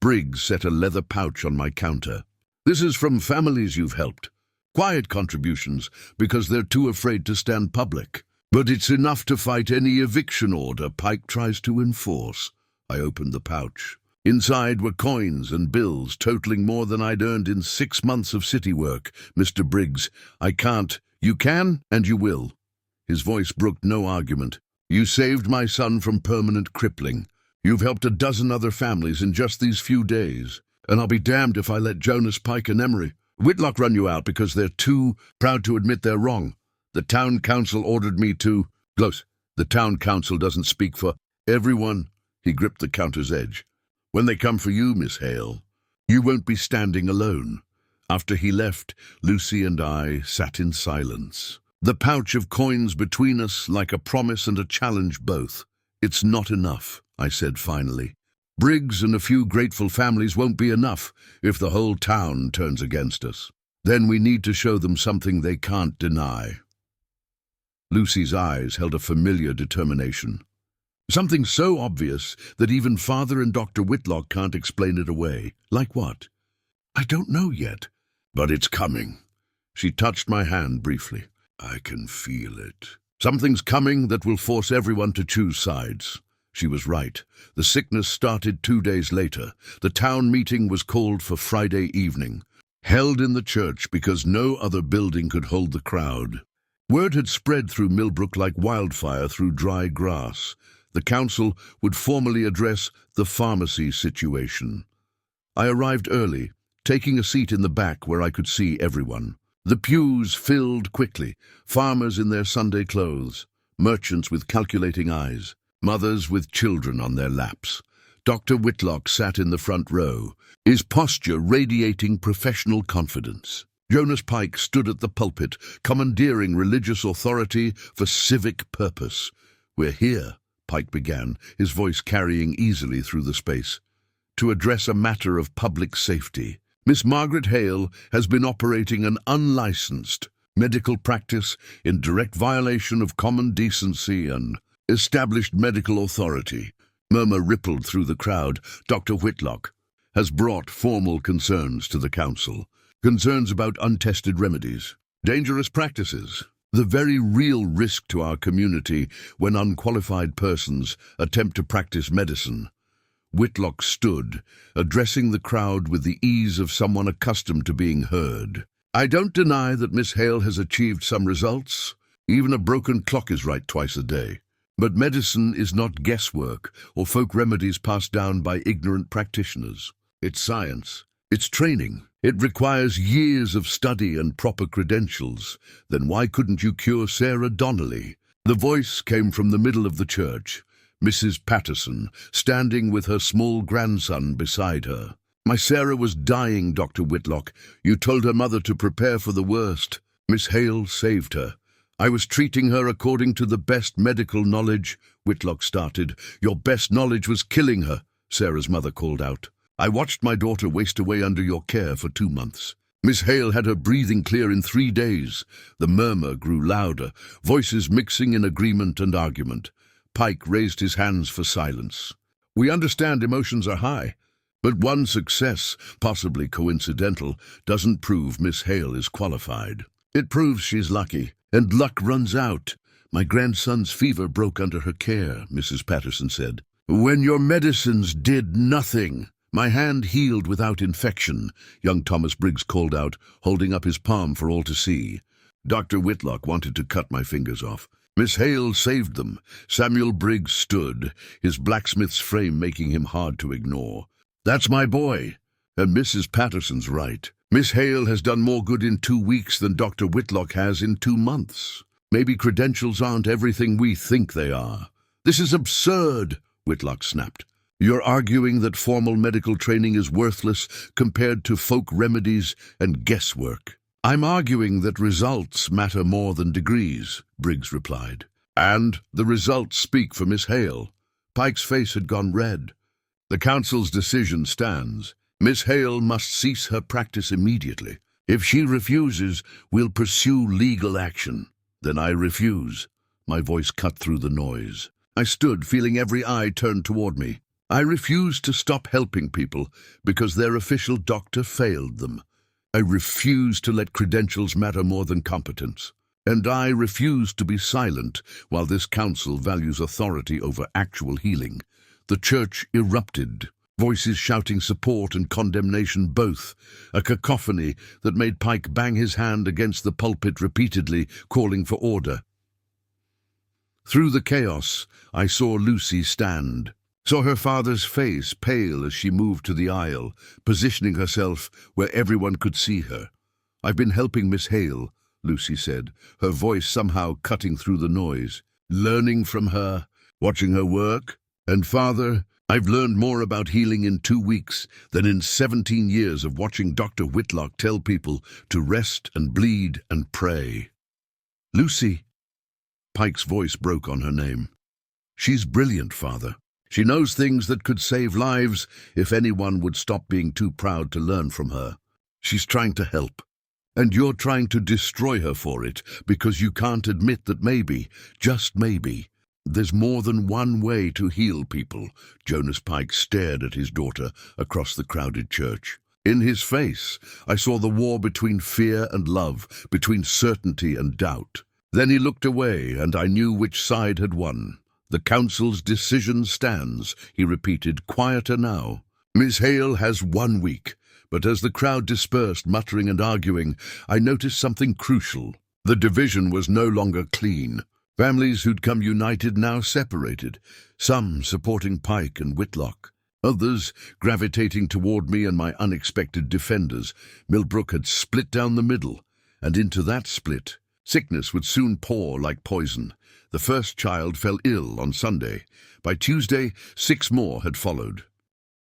Briggs set a leather pouch on my counter. "This is from families you've helped. Quiet contributions, because they're too afraid to stand public. But it's enough to fight any eviction order Pike tries to enforce." I opened the pouch. Inside were coins and bills totaling more than I'd earned in 6 months of city work. "Mr. Briggs, I can't." "You can, and you will." His voice brooked no argument. "You saved my son from permanent crippling. You've helped a dozen other families in just these few days. And I'll be damned if I let Jonas, Pike, and Emory Whitlock run you out because they're too proud to admit they're wrong. The town council ordered me to—" "Close. The town council doesn't speak for everyone." He gripped the counter's edge. "When they come for you, Miss Hale, you won't be standing alone." After he left, Lucy and I sat in silence. The pouch of coins between us like a promise and a challenge both. "It's not enough," I said finally. "Briggs and a few grateful families won't be enough if the whole town turns against us. Then we need to show them something they can't deny." Lucy's eyes held a familiar determination. "Something so obvious that even Father and Dr. Whitlock can't explain it away. Like what?" "I don't know yet, but it's coming." She touched my hand briefly. "I can feel it. Something's coming that will force everyone to choose sides." She was right. The sickness started 2 days later. The town meeting was called for Friday evening, held in the church because no other building could hold the crowd. Word had spread through Millbrook like wildfire through dry grass. The council would formally address the pharmacy situation. I arrived early, taking a seat in the back where I could see everyone. The pews filled quickly, farmers in their Sunday clothes, merchants with calculating eyes, mothers with children on their laps. Dr. Whitlock sat in the front row, his posture radiating professional confidence. Jonas Pike stood at the pulpit, commandeering religious authority for civic purpose. "We're here," Pike began, his voice carrying easily through the space, "to address a matter of public safety. Miss Margaret Hale has been operating an unlicensed medical practice in direct violation of common decency and established medical authority." Murmur rippled through the crowd. "Dr. Whitlock has brought formal concerns to the council. Concerns about untested remedies, dangerous practices, the very real risk to our community when unqualified persons attempt to practice medicine." Whitlock stood, addressing the crowd with the ease of someone accustomed to being heard. "I don't deny that Miss Hale has achieved some results. Even a broken clock is right twice a day. But medicine is not guesswork or folk remedies passed down by ignorant practitioners. It's science. It's training. It requires years of study and proper credentials. Then why couldn't you cure Sarah Donnelly?" The voice came from the middle of the church, Mrs. Patterson, standing with her small grandson beside her. "My Sarah was dying, Dr. Whitlock. You told her mother to prepare for the worst. Miss Hale saved her. I was treating her according to the best medical knowledge, Whitlock started. Your best knowledge was killing her, Sarah's mother called out. I watched my daughter waste away under your care for 2 months. Miss Hale had her breathing clear in 3 days. The murmur grew louder, voices mixing in agreement and argument. Pike raised his hands for silence. We understand emotions are high, but one success, possibly coincidental, doesn't prove Miss Hale is qualified. It proves she's lucky, and luck runs out. My grandson's fever broke under her care, Mrs. Patterson said. When your medicines did nothing. My hand healed without infection, young Thomas Briggs called out, holding up his palm for all to see. Dr. Whitlock wanted to cut my fingers off. Miss Hale saved them. Samuel Briggs stood, his blacksmith's frame making him hard to ignore. That's my boy. And Mrs. Patterson's right. Miss Hale has done more good in 2 weeks than Dr. Whitlock has in 2 months. Maybe credentials aren't everything we think they are. This is absurd, Whitlock snapped. You're arguing that formal medical training is worthless compared to folk remedies and guesswork. I'm arguing that results matter more than degrees, Briggs replied. And the results speak for Miss Hale. Pike's face had gone red. The council's decision stands. Miss Hale must cease her practice immediately. If she refuses, we'll pursue legal action. Then I refuse. My voice cut through the noise. I stood, feeling every eye turned toward me. I refused to stop helping people because their official doctor failed them. I refused to let credentials matter more than competence. And I refused to be silent while this council values authority over actual healing. The church erupted, voices shouting support and condemnation both, a cacophony that made Pike bang his hand against the pulpit repeatedly, calling for order. Through the chaos, I saw Lucy stand. Saw her father's face pale as she moved to the aisle, positioning herself where everyone could see her. I've been helping Miss Hale, Lucy said, her voice somehow cutting through the noise. Learning from her, watching her work. And Father, I've learned more about healing in 2 weeks than in 17 years of watching Dr. Whitlock tell people to rest and bleed and pray. Lucy. Pike's voice broke on her name. She's brilliant, Father. She knows things that could save lives if anyone would stop being too proud to learn from her. She's trying to help. And you're trying to destroy her for it because you can't admit that maybe, just maybe, there's more than one way to heal people. Jonas Pike stared at his daughter across the crowded church. In his face, I saw the war between fear and love, between certainty and doubt. Then he looked away, and I knew which side had won. The council's decision stands, he repeated, quieter now. Miss Hale has 1 week, but as the crowd dispersed, muttering and arguing, I noticed something crucial. The division was no longer clean. Families who'd come united now separated, some supporting Pike and Whitlock, others gravitating toward me and my unexpected defenders. Millbrook had split down the middle, and into that split, sickness would soon pour like poison. The first child fell ill on Sunday. By Tuesday, 6 more had followed.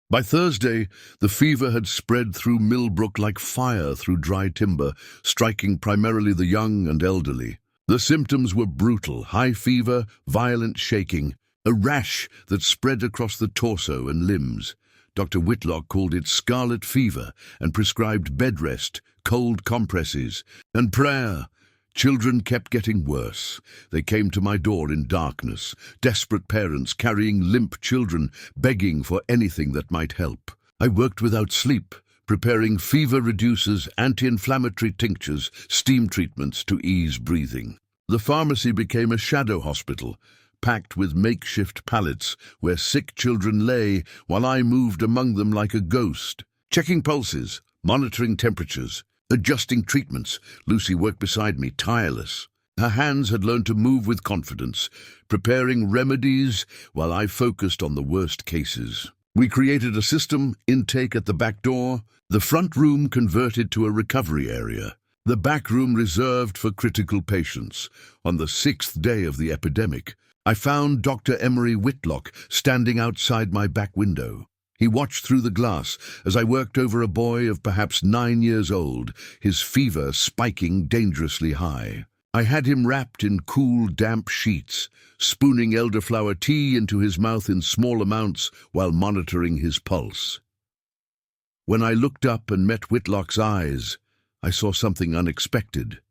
By Thursday, the fever had spread through Millbrook like fire through dry timber, striking primarily the young and elderly. The symptoms were brutal: high fever, violent shaking, a rash that spread across the torso and limbs. Dr. Whitlock called it scarlet fever and prescribed bed rest, cold compresses, and prayer. Children kept getting worse. They came to my door in darkness, desperate parents carrying limp children, begging for anything that might help. I worked without sleep, preparing fever reducers, anti-inflammatory tinctures, steam treatments to ease breathing. The pharmacy became a shadow hospital, packed with makeshift pallets where sick children lay while I moved among them like a ghost, checking pulses, monitoring temperatures, adjusting treatments. Lucy worked beside me, tireless. Her hands had learned to move with confidence, preparing remedies while I focused on the worst cases. We created a system: intake at the back door, the front room converted to a recovery area, the back room reserved for critical patients. On the 6th day of the epidemic, I found Dr. Emory Whitlock standing outside my back window. He watched through the glass as I worked over a boy of perhaps 9 years old, his fever spiking dangerously high. I had him wrapped in cool, damp sheets, spooning elderflower tea into his mouth in small amounts while monitoring his pulse. When I looked up and met Whitlock's eyes, I saw something unexpected.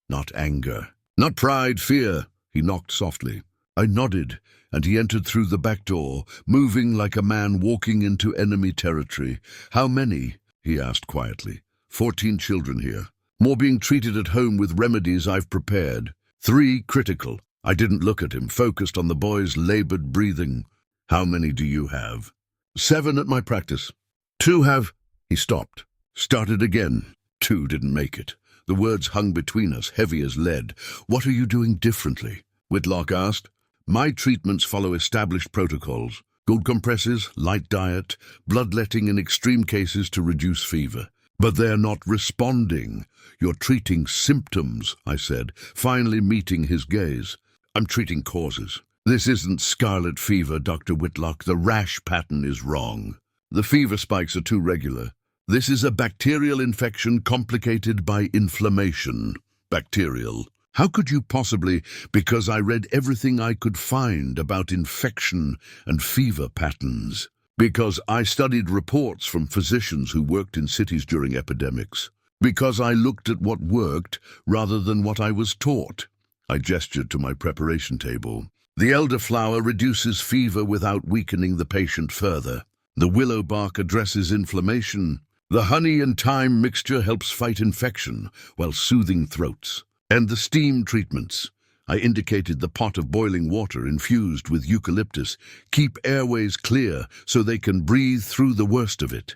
Not anger, not pride, fear. He knocked softly. I nodded, and he entered through the back door, moving like a man walking into enemy territory. "How many?" he asked quietly. 14 children here. More being treated at home with remedies I've prepared. 3 critical. I didn't look at him, focused on the boy's labored breathing. How many do you have? 7 at my practice. 2 have... He stopped. Started again. 2 didn't make it. The words hung between us, heavy as lead. What are you doing differently? Whitlock asked. My treatments follow established protocols. Cold compresses, light diet, bloodletting in extreme cases to reduce fever. But they're not responding. You're treating symptoms, I said, finally meeting his gaze. I'm treating causes. This isn't scarlet fever, Dr. Whitlock. The rash pattern is wrong. The fever spikes are too regular. This is a bacterial infection complicated by inflammation. Bacterial. How could you possibly? Because I read everything I could find about infection and fever patterns. Because I studied reports from physicians who worked in cities during epidemics. Because I looked at what worked rather than what I was taught. I gestured to my preparation table. The elderflower reduces fever without weakening the patient further. The willow bark addresses inflammation. The honey and thyme mixture helps fight infection while soothing throats. And the steam treatments. I indicated the pot of boiling water infused with eucalyptus. Keep airways clear so they can breathe through the worst of it.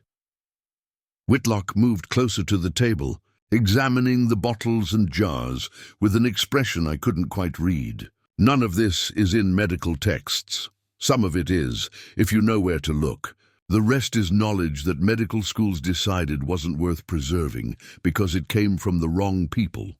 Whitlock moved closer to the table, examining the bottles and jars with an expression I couldn't quite read. None of this is in medical texts. Some of it is, if you know where to look. The rest is knowledge that medical schools decided wasn't worth preserving because it came from the wrong people.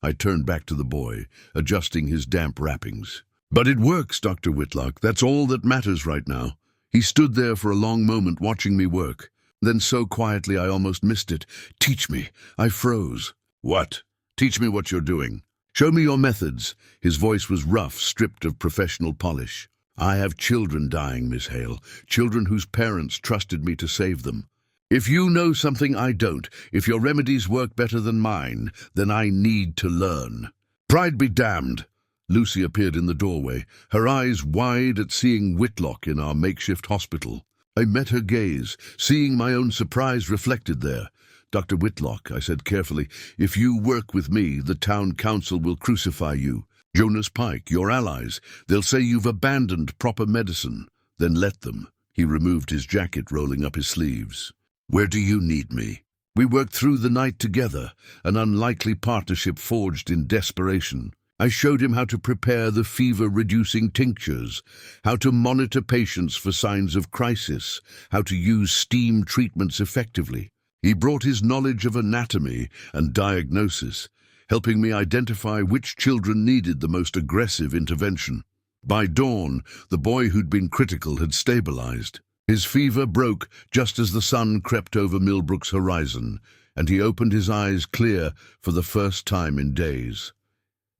I turned back to the boy, adjusting his damp wrappings. But it works, Dr. Whitlock. That's all that matters right now. He stood there for a long moment watching me work. Then so quietly I almost missed it. Teach me. I froze. What? Teach me what you're doing. Show me your methods. His voice was rough, stripped of professional polish. I have children dying, Miss Hale. Children whose parents trusted me to save them. If you know something I don't, if your remedies work better than mine, then I need to learn. Pride be damned. Lucy appeared in the doorway, her eyes wide at seeing Whitlock in our makeshift hospital. I met her gaze, seeing my own surprise reflected there. Dr. Whitlock, I said carefully, if you work with me, the town council will crucify you. Jonas Pike, your allies, they'll say you've abandoned proper medicine. Then let them. He removed his jacket, rolling up his sleeves. Where do you need me? We worked through the night together, an unlikely partnership forged in desperation. I showed him how to prepare the fever-reducing tinctures, how to monitor patients for signs of crisis, how to use steam treatments effectively. He brought his knowledge of anatomy and diagnosis, helping me identify which children needed the most aggressive intervention. By dawn, the boy who'd been critical had stabilized. His fever broke just as the sun crept over Millbrook's horizon, and he opened his eyes clear for the first time in days.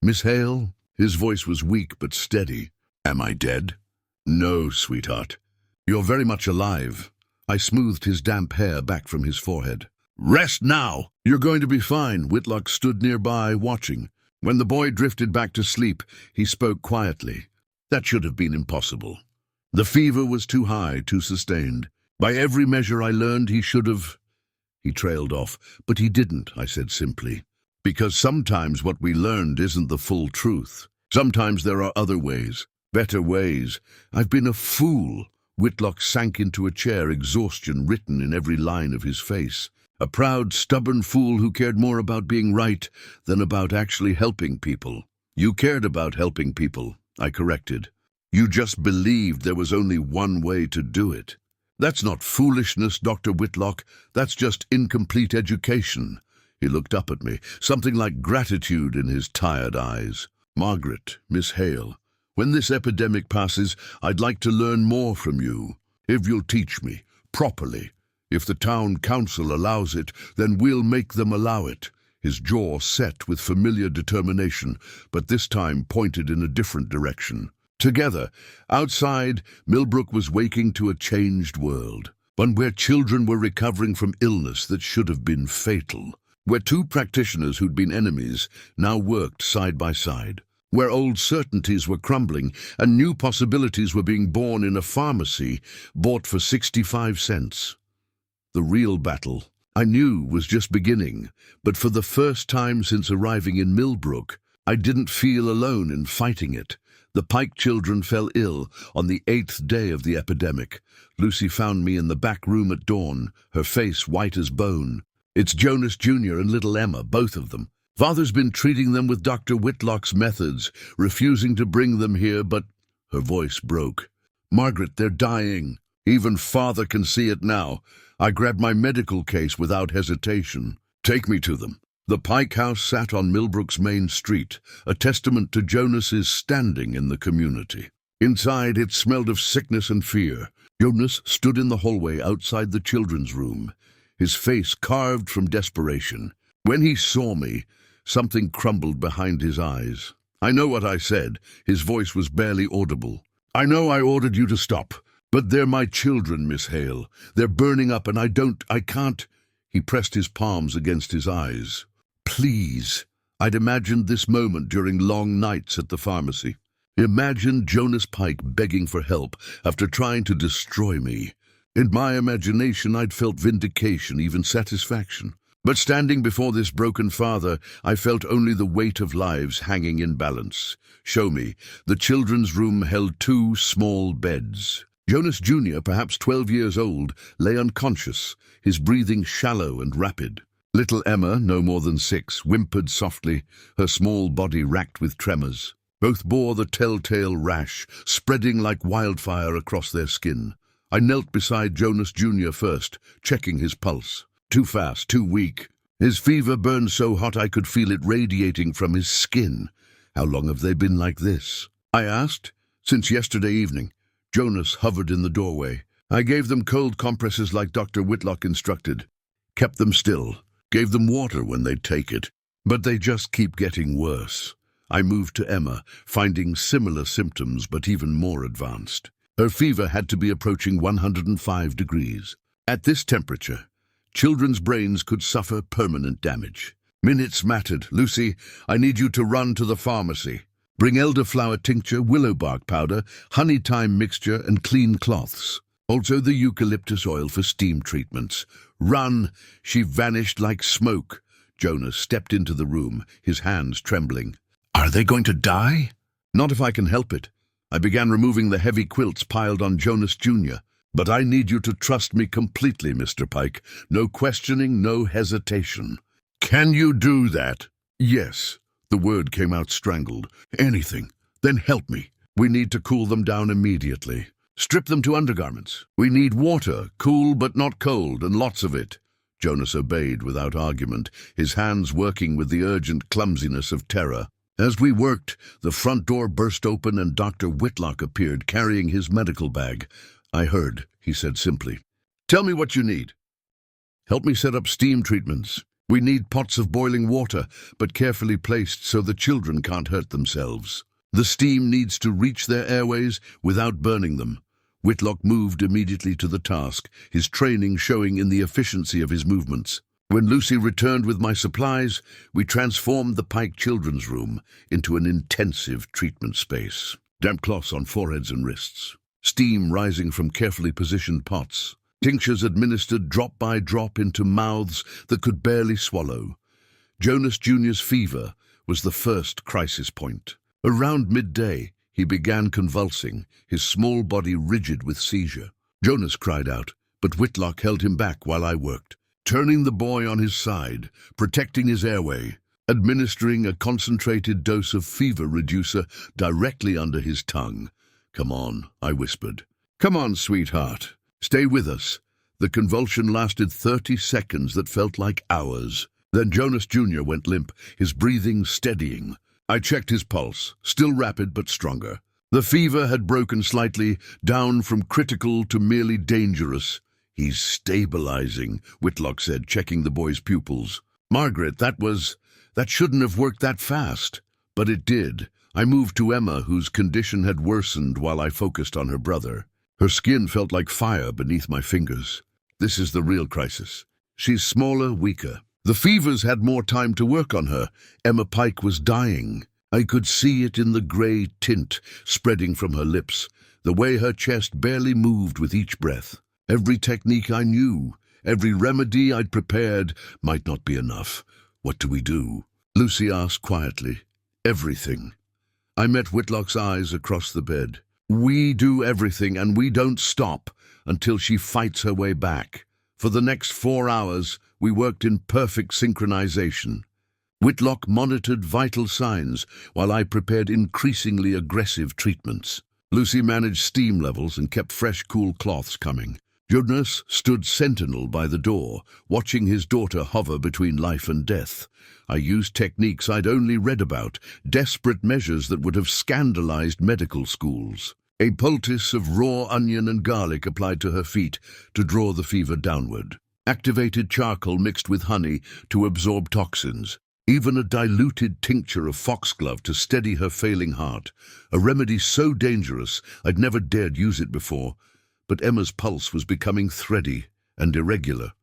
Miss Hale? His voice was weak but steady. Am I dead? No, sweetheart. You're very much alive. I smoothed his damp hair back from his forehead. Rest now! You're going to be fine. Whitlock stood nearby, watching. When the boy drifted back to sleep, he spoke quietly. That should have been impossible. The fever was too high, too sustained. By every measure I learned, he should have... He trailed off, but he didn't, I said simply. Because sometimes what we learned isn't the full truth. Sometimes there are other ways, better ways. I've been a fool. Whitlock sank into a chair, exhaustion written in every line of his face. A proud, stubborn fool who cared more about being right than about actually helping people. You cared about helping people, I corrected. You just believed there was only one way to do it. That's not foolishness, Dr. Whitlock. That's just incomplete education. He looked up at me, something like gratitude in his tired eyes. Margaret, Miss Hale, when this epidemic passes, I'd like to learn more from you. If you'll teach me, properly. If the town council allows it, then we'll make them allow it. his jaw set with familiar determination, but this time pointed in a different direction. Together, outside, Millbrook was waking to a changed world, one where children were recovering from illness that should have been fatal, where two practitioners who'd been enemies now worked side by side, where old certainties were crumbling and new possibilities were being born in a pharmacy bought for 65 cents. The real battle, I knew, was just beginning, but for the first time since arriving in Millbrook, I didn't feel alone in fighting it. The Pike children fell ill on the 8th day of the epidemic. Lucy found me in the back room at dawn, her face white as bone. It's Jonas Jr. and little Emma, both of them. Father's been treating them with Dr. Whitlock's methods, refusing to bring them here, but... Her voice broke. Margaret, they're dying. Even Father can see it now. I grabbed my medical case without hesitation. Take me to them. The Pike house sat on Millbrook's main street, a testament to Jonas's standing in the community. Inside, it smelled of sickness and fear. Jonas stood in the hallway outside the children's room, his face carved from desperation. When he saw me, something crumbled behind his eyes. I know what I said. His voice was barely audible. I know I ordered you to stop, but they're my children, Miss Hale. They're burning up and I can't... He pressed his palms against his eyes. Please. I'd imagined this moment during long nights at the pharmacy. Imagined Jonas Pike begging for help after trying to destroy me. In my imagination, I'd felt vindication, even satisfaction. But standing before this broken father, I felt only the weight of lives hanging in balance. Show me. The children's room held 2 small beds. Jonas Jr., perhaps 12 years old, lay unconscious, his breathing shallow and rapid. Little Emma, no more than 6, whimpered softly, her small body racked with tremors. Both bore the telltale rash, spreading like wildfire across their skin. I knelt beside Jonas Jr. first, checking his pulse. Too fast, too weak. His fever burned so hot I could feel it radiating from his skin. How long have they been like this? I asked. Since yesterday evening. Jonas hovered in the doorway. I gave them cold compresses like Dr. Whitlock instructed. Kept them still. Gave them water when they'd take it. But they just keep getting worse. I moved to Emma, finding similar symptoms but even more advanced. Her fever had to be approaching 105 degrees. At this temperature, children's brains could suffer permanent damage. Minutes mattered. Lucy, I need you to run to the pharmacy. Bring elderflower tincture, willow bark powder, honey thyme mixture, and clean cloths. Also the eucalyptus oil for steam treatments. Run! She vanished like smoke. Jonas stepped into the room, his hands trembling. Are they going to die? Not if I can help it. I began removing the heavy quilts piled on Jonas Jr. But I need you to trust me completely, Mr. Pike. No questioning, no hesitation. Can you do that? Yes. The word came out strangled. Anything. Then help me. We need to cool them down immediately. Strip them to undergarments. We need water, cool but not cold, and lots of it. Jonas obeyed without argument, his hands working with the urgent clumsiness of terror. As we worked, the front door burst open and Dr. Whitlock appeared, carrying his medical bag. I heard, he said simply. Tell me what you need. Help me set up steam treatments. We need pots of boiling water, but carefully placed so the children can't hurt themselves. The steam needs to reach their airways without burning them. Whitlock moved immediately to the task, his training showing in the efficiency of his movements. When Lucy returned with my supplies, we transformed the Pike children's room into an intensive treatment space. Damp cloths on foreheads and wrists. Steam rising from carefully positioned pots. Tinctures administered drop by drop into mouths that could barely swallow. Jonas Jr.'s fever was the first crisis point. Around midday, he began convulsing, his small body rigid with seizure. Jonas cried out, but Whitlock held him back while I worked, turning the boy on his side, protecting his airway, administering a concentrated dose of fever reducer directly under his tongue. Come on, I whispered. Come on, sweetheart. Stay with us. The convulsion lasted 30 seconds that felt like hours. Then Jonas Jr. went limp, his breathing steadying. I checked his pulse, still rapid but stronger. The fever had broken slightly, down from critical to merely dangerous. He's stabilizing, Whitlock said, checking the boy's pupils. Margaret, that shouldn't have worked that fast. But it did. I moved to Emma, whose condition had worsened while I focused on her brother. Her skin felt like fire beneath my fingers. This is the real crisis. She's smaller, weaker. The fevers had more time to work on her. Emma Pike was dying. I could see it in the grey tint spreading from her lips, the way her chest barely moved with each breath. Every technique I knew, every remedy I'd prepared might not be enough. What do we do? Lucy asked quietly. Everything. I met Whitlock's eyes across the bed. We do everything, and we don't stop until she fights her way back. For the next 4 hours, we worked in perfect synchronization. Whitlock monitored vital signs while I prepared increasingly aggressive treatments. Lucy managed steam levels and kept fresh, cool cloths coming. Jonas stood sentinel by the door, watching his daughter hover between life and death. I used techniques I'd only read about, desperate measures that would have scandalized medical schools. A poultice of raw onion and garlic applied to her feet to draw the fever downward. Activated charcoal mixed with honey to absorb toxins. Even a diluted tincture of foxglove to steady her failing heart. A remedy so dangerous I'd never dared use it before. But Emma's pulse was becoming thready and irregular.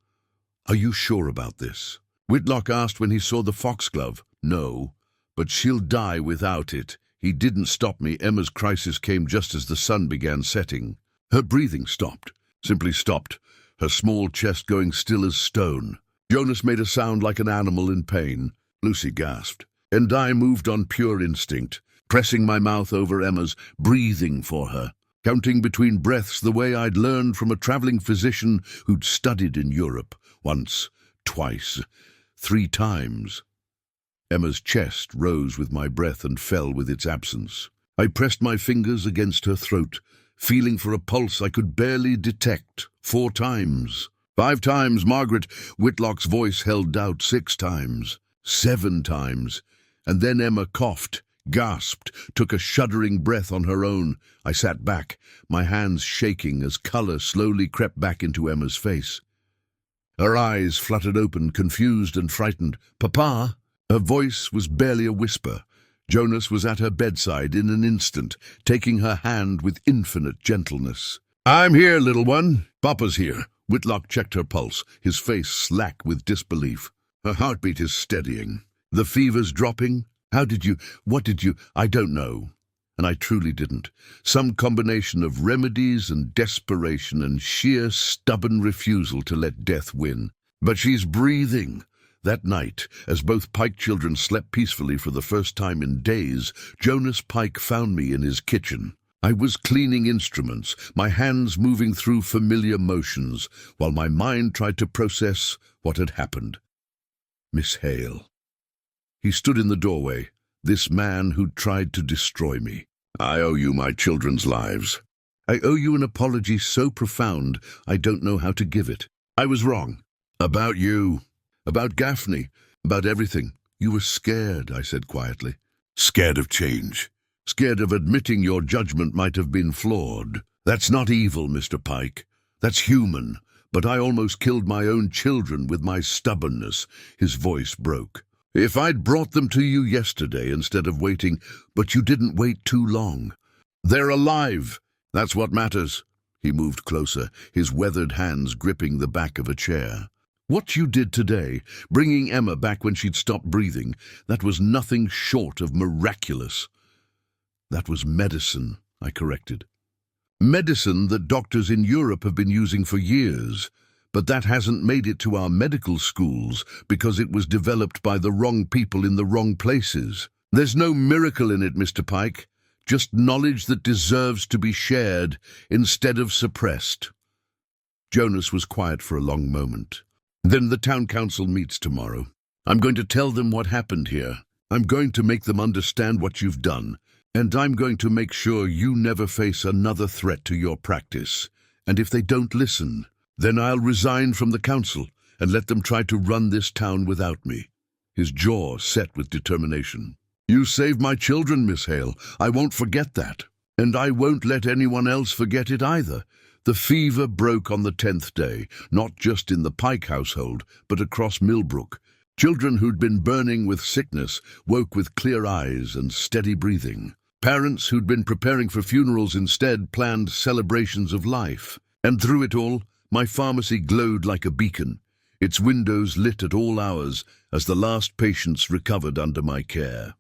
"Are you sure about this?" Whitlock asked when he saw the foxglove. "No, but she'll die without it." He didn't stop me. Emma's crisis came just as the sun began setting. Her breathing stopped, simply stopped, her small chest going still as stone. Jonas made a sound like an animal in pain. Lucy gasped, and I moved on pure instinct, pressing my mouth over Emma's, breathing for her, counting between breaths the way I'd learned from a traveling physician who'd studied in Europe. Once, twice, 3 times. Emma's chest rose with my breath and fell with its absence. I pressed my fingers against her throat, feeling for a pulse I could barely detect. 4 times. 5 times, Margaret. Whitlock's voice held doubt. 6 times. 7 times. And then Emma coughed, gasped, took a shuddering breath on her own. I sat back, my hands shaking as colour slowly crept back into Emma's face. Her eyes fluttered open, confused and frightened. "Papa?" Her voice was barely a whisper. Jonas was at her bedside in an instant, taking her hand with infinite gentleness. "I'm here, little one. Papa's here." Whitlock checked her pulse, his face slack with disbelief. Her heartbeat is steadying. "The fever's dropping? What did you? I don't know." And I truly didn't. Some combination of remedies and desperation and sheer stubborn refusal to let death win. But she's breathing. That night, as both Pike children slept peacefully for the first time in days, Jonas Pike found me in his kitchen. I was cleaning instruments, my hands moving through familiar motions, while my mind tried to process what had happened. Miss Hale. He stood in the doorway, this man who'd tried to destroy me. "I owe you my children's lives. I owe you an apology so profound I don't know how to give it. I was wrong. About you. About Gaffney. About everything. You were scared," I said quietly. "Scared of change. Scared of admitting your judgment might have been flawed. That's not evil, Mr. Pike. That's human. But I almost killed my own children with my stubbornness." His voice broke. "If I'd brought them to you yesterday instead of waiting, but you didn't wait too long. They're alive. That's what matters." He moved closer, his weathered hands gripping the back of a chair. "What you did today, bringing Emma back when she'd stopped breathing, that was nothing short of miraculous." "That was medicine," I corrected. "Medicine that doctors in Europe have been using for years. But that hasn't made it to our medical schools because it was developed by the wrong people in the wrong places. There's no miracle in it, Mr. Pike. Just knowledge that deserves to be shared instead of suppressed." Jonas was quiet for a long moment. "Then the town council meets tomorrow. I'm going to tell them what happened here. I'm going to make them understand what you've done. And I'm going to make sure you never face another threat to your practice. And if they don't listen, then I'll resign from the council and let them try to run this town without me." His jaw set with determination. "You saved my children, Miss Hale. I won't forget that. And I won't let anyone else forget it either." The fever broke on the 10th day, not just in the Pike household, but across Millbrook. Children who'd been burning with sickness woke with clear eyes and steady breathing. Parents who'd been preparing for funerals instead planned celebrations of life. And through it all, my pharmacy glowed like a beacon, its windows lit at all hours as the last patients recovered under my care.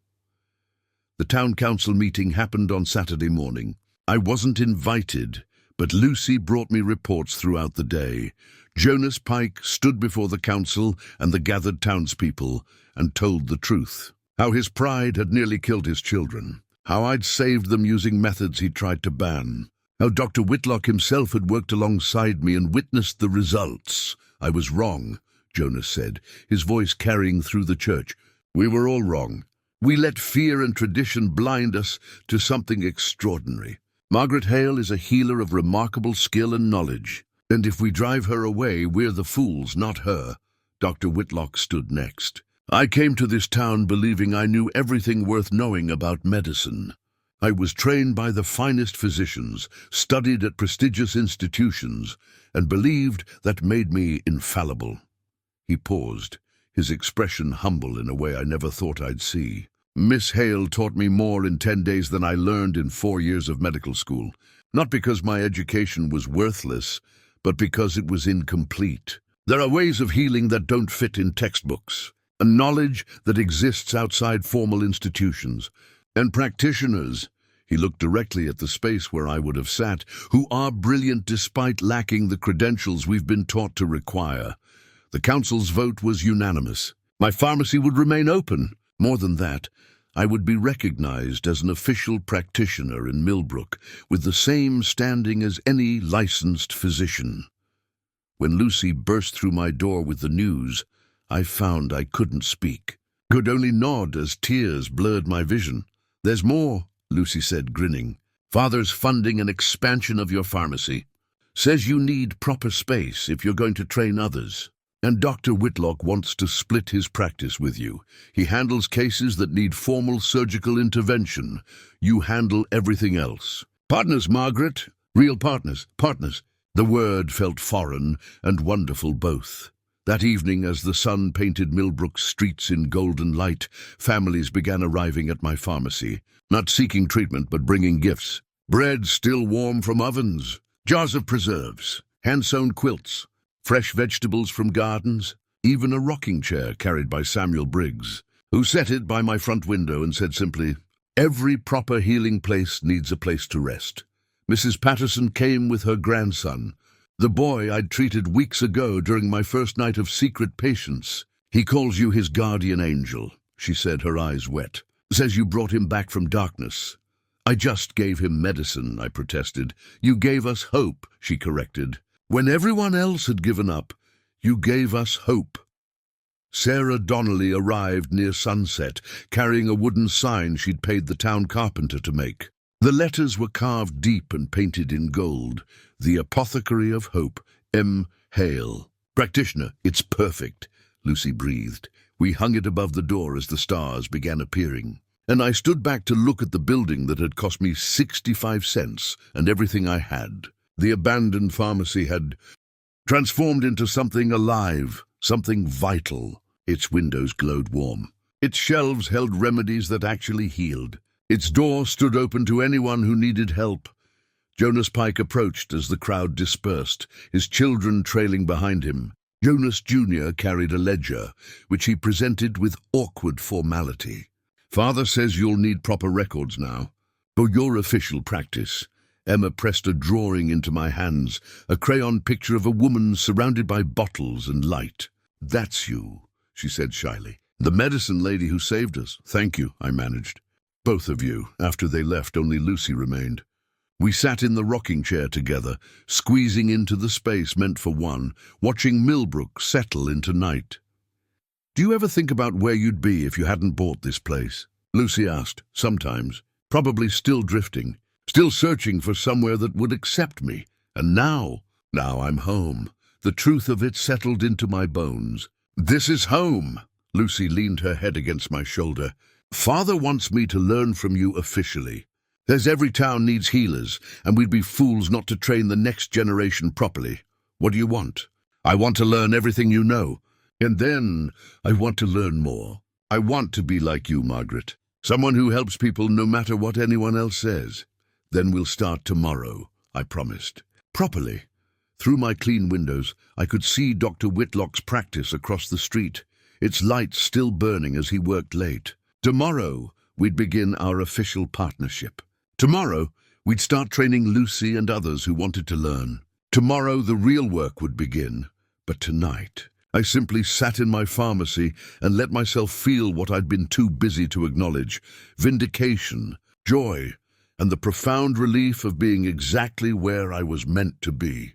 The town council meeting happened on Saturday morning. I wasn't invited, but Lucy brought me reports throughout the day. Jonas Pike stood before the council and the gathered townspeople and told the truth. How his pride had nearly killed his children. How I'd saved them using methods he tried to ban. How Dr. Whitlock himself had worked alongside me and witnessed the results. I was wrong, Jonas said, his voice carrying through the church. We were all wrong. We let fear and tradition blind us to something extraordinary. Margaret Hale is a healer of remarkable skill and knowledge. And if we drive her away, we're the fools, not her. Dr. Whitlock stood next. I came to this town believing I knew everything worth knowing about medicine. I was trained by the finest physicians, studied at prestigious institutions, and believed that made me infallible. He paused, his expression humble in a way I never thought I'd see. Miss Hale taught me more in 10 days than I learned in 4 years of medical school, not because my education was worthless, but because it was incomplete. There are ways of healing that don't fit in textbooks, a knowledge that exists outside formal institutions, and practitioners, he looked directly at the space where I would have sat, who are brilliant despite lacking the credentials we've been taught to require. The council's vote was unanimous. My pharmacy would remain open. More than that, I would be recognized as an official practitioner in Millbrook, with the same standing as any licensed physician. When Lucy burst through my door with the news, I found I couldn't speak. Could only nod as tears blurred my vision. There's more, Lucy said, grinning. Father's funding an expansion of your pharmacy. Says you need proper space if you're going to train others. And Dr. Whitlock wants to split his practice with you. He handles cases that need formal surgical intervention. You handle everything else. Partners, Margaret. Real partners. Partners. The word felt foreign and wonderful both. That evening, as the sun painted Millbrook's streets in golden light, families began arriving at my pharmacy, not seeking treatment but bringing gifts. Bread still warm from ovens, jars of preserves, hand-sewn quilts, fresh vegetables from gardens, even a rocking chair carried by Samuel Briggs, who set it by my front window and said simply, "Every proper healing place needs a place to rest." Mrs. Patterson came with her grandson, the boy I'd treated weeks ago during my first night of secret patients. "He calls you his guardian angel," she said, her eyes wet. "Says you brought him back from darkness." "I just gave him medicine," I protested. "You gave us hope," she corrected. "When everyone else had given up, you gave us hope." Sarah Donnelly arrived near sunset, carrying a wooden sign she'd paid the town carpenter to make. The letters were carved deep and painted in gold. The Apothecary of Hope, M. Hale. "Practitioner, it's perfect," Lucy breathed. We hung it above the door as the stars began appearing. And I stood back to look at the building that had cost me 65 cents and everything I had. The abandoned pharmacy had transformed into something alive, something vital. Its windows glowed warm. Its shelves held remedies that actually healed. Its door stood open to anyone who needed help. Jonas Pike approached as the crowd dispersed, his children trailing behind him. Jonas Jr. carried a ledger, which he presented with awkward formality. "Father says you'll need proper records now, for your official practice." Emma pressed a drawing into my hands, a crayon picture of a woman surrounded by bottles and light. "That's you," she said shyly. "The medicine lady who saved us." "Thank you," I managed. "Both of you." After they left, only Lucy remained. We sat in the rocking chair together, squeezing into the space meant for one, watching Millbrook settle into night. "Do you ever think about where you'd be if you hadn't bought this place?" Lucy asked. "Sometimes. Probably still drifting. Still searching for somewhere that would accept me. And now I'm home. The truth of it settled into my bones. This is home." Lucy leaned her head against my shoulder. "Father wants me to learn from you officially. Says every town needs healers, and we'd be fools not to train the next generation properly. What do you want?" "I want to learn everything you know. And then I want to learn more. I want to be like you, Margaret. Someone who helps people no matter what anyone else says. Then we'll start tomorrow, I promised. Properly. Through my clean windows, I could see Dr. Whitlock's practice across the street, its lights still burning as he worked late. Tomorrow, we'd begin our official partnership. Tomorrow, we'd start training Lucy and others who wanted to learn. Tomorrow, the real work would begin. But tonight, I simply sat in my pharmacy and let myself feel what I'd been too busy to acknowledge: vindication, joy, and the profound relief of being exactly where I was meant to be.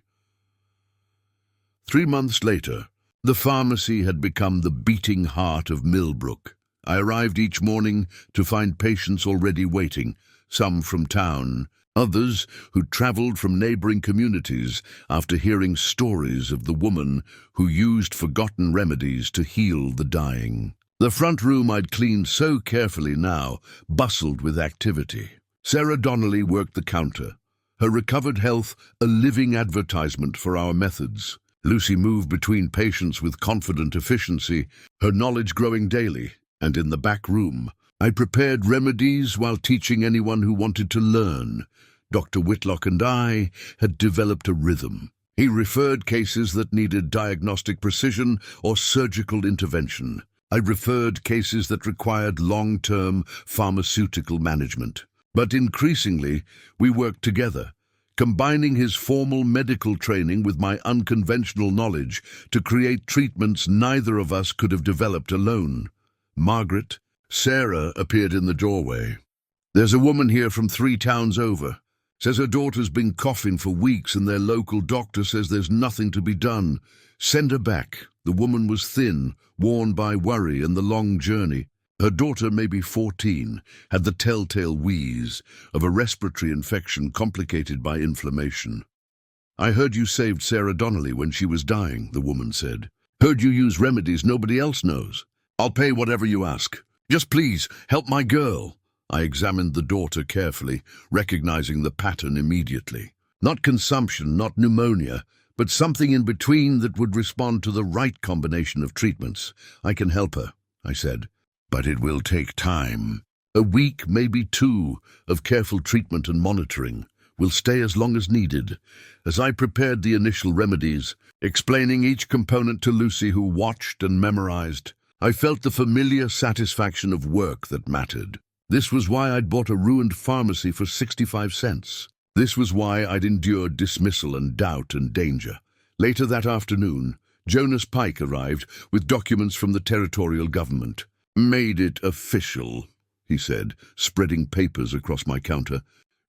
3 months later, the pharmacy had become the beating heart of Millbrook. I arrived each morning to find patients already waiting, some from town, others who travelled from neighbouring communities after hearing stories of the woman who used forgotten remedies to heal the dying. The front room I'd cleaned so carefully now bustled with activity. Sarah Donnelly worked the counter, her recovered health a living advertisement for our methods. Lucy moved between patients with confident efficiency, her knowledge growing daily. And in the back room, I prepared remedies while teaching anyone who wanted to learn. Dr. Whitlock and I had developed a rhythm. He referred cases that needed diagnostic precision or surgical intervention. I referred cases that required long-term pharmaceutical management. But increasingly, we worked together, combining his formal medical training with my unconventional knowledge to create treatments neither of us could have developed alone. Margaret, Sarah appeared in the doorway. "There's a woman here from 3 towns over. Says her daughter's been coughing for weeks and their local doctor says there's nothing to be done. Send her back." The woman was thin, worn by worry and the long journey. Her daughter, maybe 14, had the telltale wheeze of a respiratory infection complicated by inflammation. "I heard you saved Sarah Donnelly when she was dying," the woman said. "Heard you use remedies nobody else knows. I'll pay whatever you ask. Just please, help my girl." I examined the daughter carefully, recognizing the pattern immediately. Not consumption, not pneumonia, but something in between that would respond to the right combination of treatments. "I can help her," I said, "but it will take time. A week, maybe 2, of careful treatment and monitoring. Will stay as long as needed." As I prepared the initial remedies, explaining each component to Lucy, who watched and memorized, I felt the familiar satisfaction of work that mattered. This was why I'd bought a ruined pharmacy for 65 cents. This was why I'd endured dismissal and doubt and danger. Later that afternoon, Jonas Pike arrived with documents from the territorial government. "Made it official," he said, spreading papers across my counter.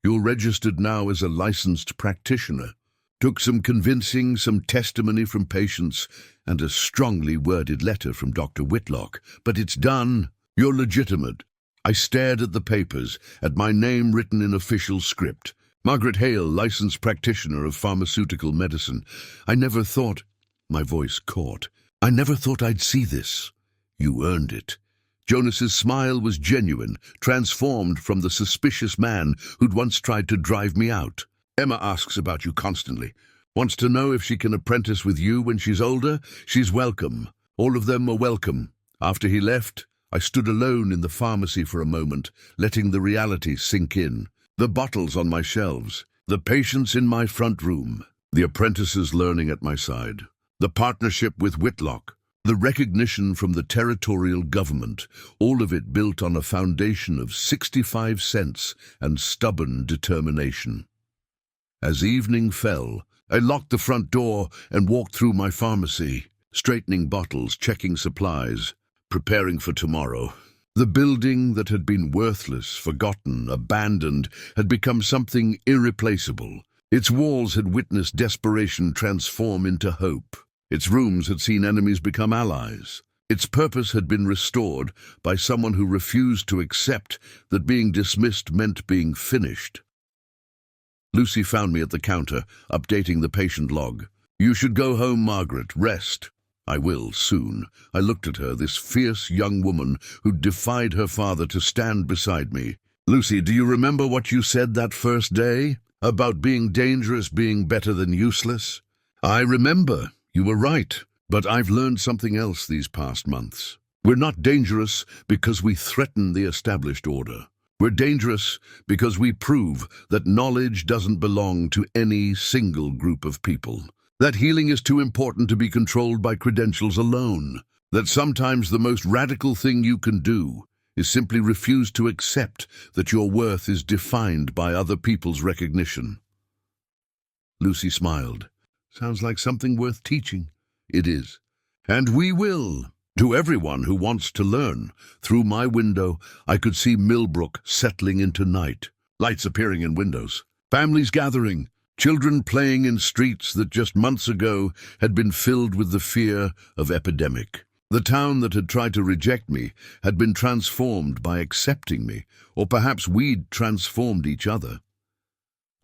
"You're registered now as a licensed practitioner." Took some convincing, some testimony from patients, and a strongly worded letter from Dr. Whitlock. "But it's done. You're legitimate." I stared at the papers, at my name written in official script. Margaret Hale, licensed practitioner of pharmaceutical medicine. I never thought, my voice caught, I never thought I'd see this. "You earned it." Jonas's smile was genuine, transformed from the suspicious man who'd once tried to drive me out. "Emma asks about you constantly. Wants to know if she can apprentice with you when she's older. She's welcome. All of them are welcome." After he left, I stood alone in the pharmacy for a moment, letting the reality sink in. The bottles on my shelves, the patients in my front room, the apprentices learning at my side, the partnership with Whitlock, the recognition from the territorial government, all of it built on a foundation of 65 cents and stubborn determination. As evening fell, I locked the front door and walked through my pharmacy, straightening bottles, checking supplies, preparing for tomorrow. The building that had been worthless, forgotten, abandoned, had become something irreplaceable. Its walls had witnessed desperation transform into hope. Its rooms had seen enemies become allies. Its purpose had been restored by someone who refused to accept that being dismissed meant being finished. Lucy found me at the counter, updating the patient log. "You should go home, Margaret. Rest." "I will, soon." I looked at her, this fierce young woman who defied her father to stand beside me. "Lucy, do you remember what you said that first day? About being dangerous being better than useless?" "I remember. You were right. But I've learned something else these past months. We're not dangerous because we threaten the established order. We're dangerous because we prove that knowledge doesn't belong to any single group of people. That healing is too important to be controlled by credentials alone. That sometimes the most radical thing you can do is simply refuse to accept that your worth is defined by other people's recognition. Lucy smiled. Sounds like something worth teaching. It is. And we will. To everyone who wants to learn. Through my window, I could see Millbrook settling into night. Lights appearing in windows. Families gathering. Children playing in streets that just months ago had been filled with the fear of epidemic. The town that had tried to reject me had been transformed by accepting me, or perhaps we'd transformed each other.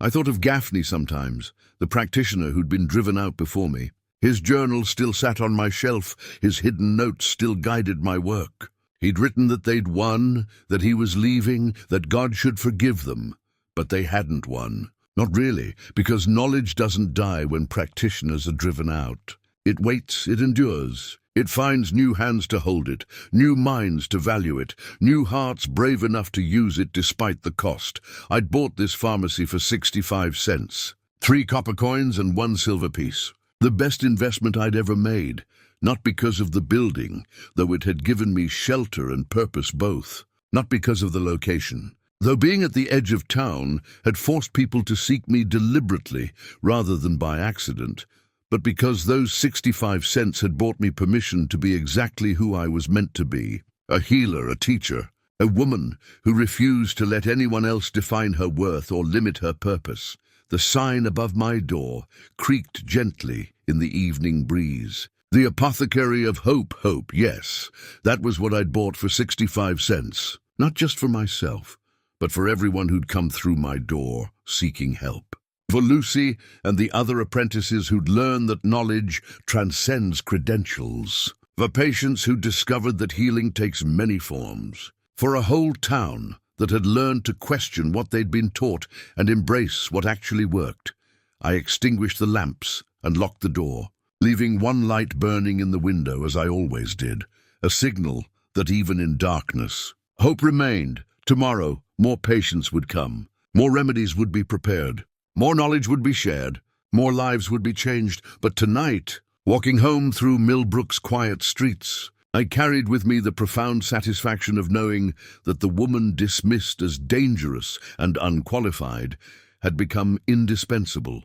I thought of Gaffney sometimes, the practitioner who'd been driven out before me. His journal still sat on my shelf, his hidden notes still guided my work. He'd written that they'd won, that he was leaving, that God should forgive them. But they hadn't won. Not really, because knowledge doesn't die when practitioners are driven out. It waits, it endures. It finds new hands to hold it, new minds to value it, new hearts brave enough to use it despite the cost. I'd bought this pharmacy for 65 cents. 3 copper coins and 1 silver piece. The best investment I'd ever made, not because of the building, though it had given me shelter and purpose both, not because of the location, though being at the edge of town had forced people to seek me deliberately rather than by accident, but because those 65 cents had bought me permission to be exactly who I was meant to be, a healer, a teacher, a woman who refused to let anyone else define her worth or limit her purpose. The sign above my door creaked gently in the evening breeze. The apothecary of hope, yes, that was what I'd bought for 65 cents. Not just for myself, but for everyone who'd come through my door seeking help. For Lucy and the other apprentices who'd learned that knowledge transcends credentials. For patients who'd discovered that healing takes many forms. For a whole town that had learned to question what they'd been taught and embrace what actually worked. I extinguished the lamps and locked the door, leaving one light burning in the window as I always did, a signal that even in darkness, hope remained. Tomorrow, more patients would come, more remedies would be prepared, more knowledge would be shared, more lives would be changed. But tonight, walking home through Millbrook's quiet streets, I carried with me the profound satisfaction of knowing that the woman dismissed as dangerous and unqualified had become indispensable,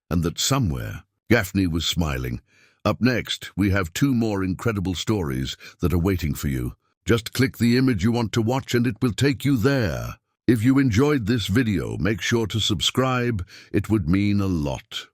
and that somewhere Gaffney was smiling. Up next, we have 2 more incredible stories that are waiting for you. Just click the image you want to watch and it will take you there. If you enjoyed this video, make sure to subscribe. It would mean a lot.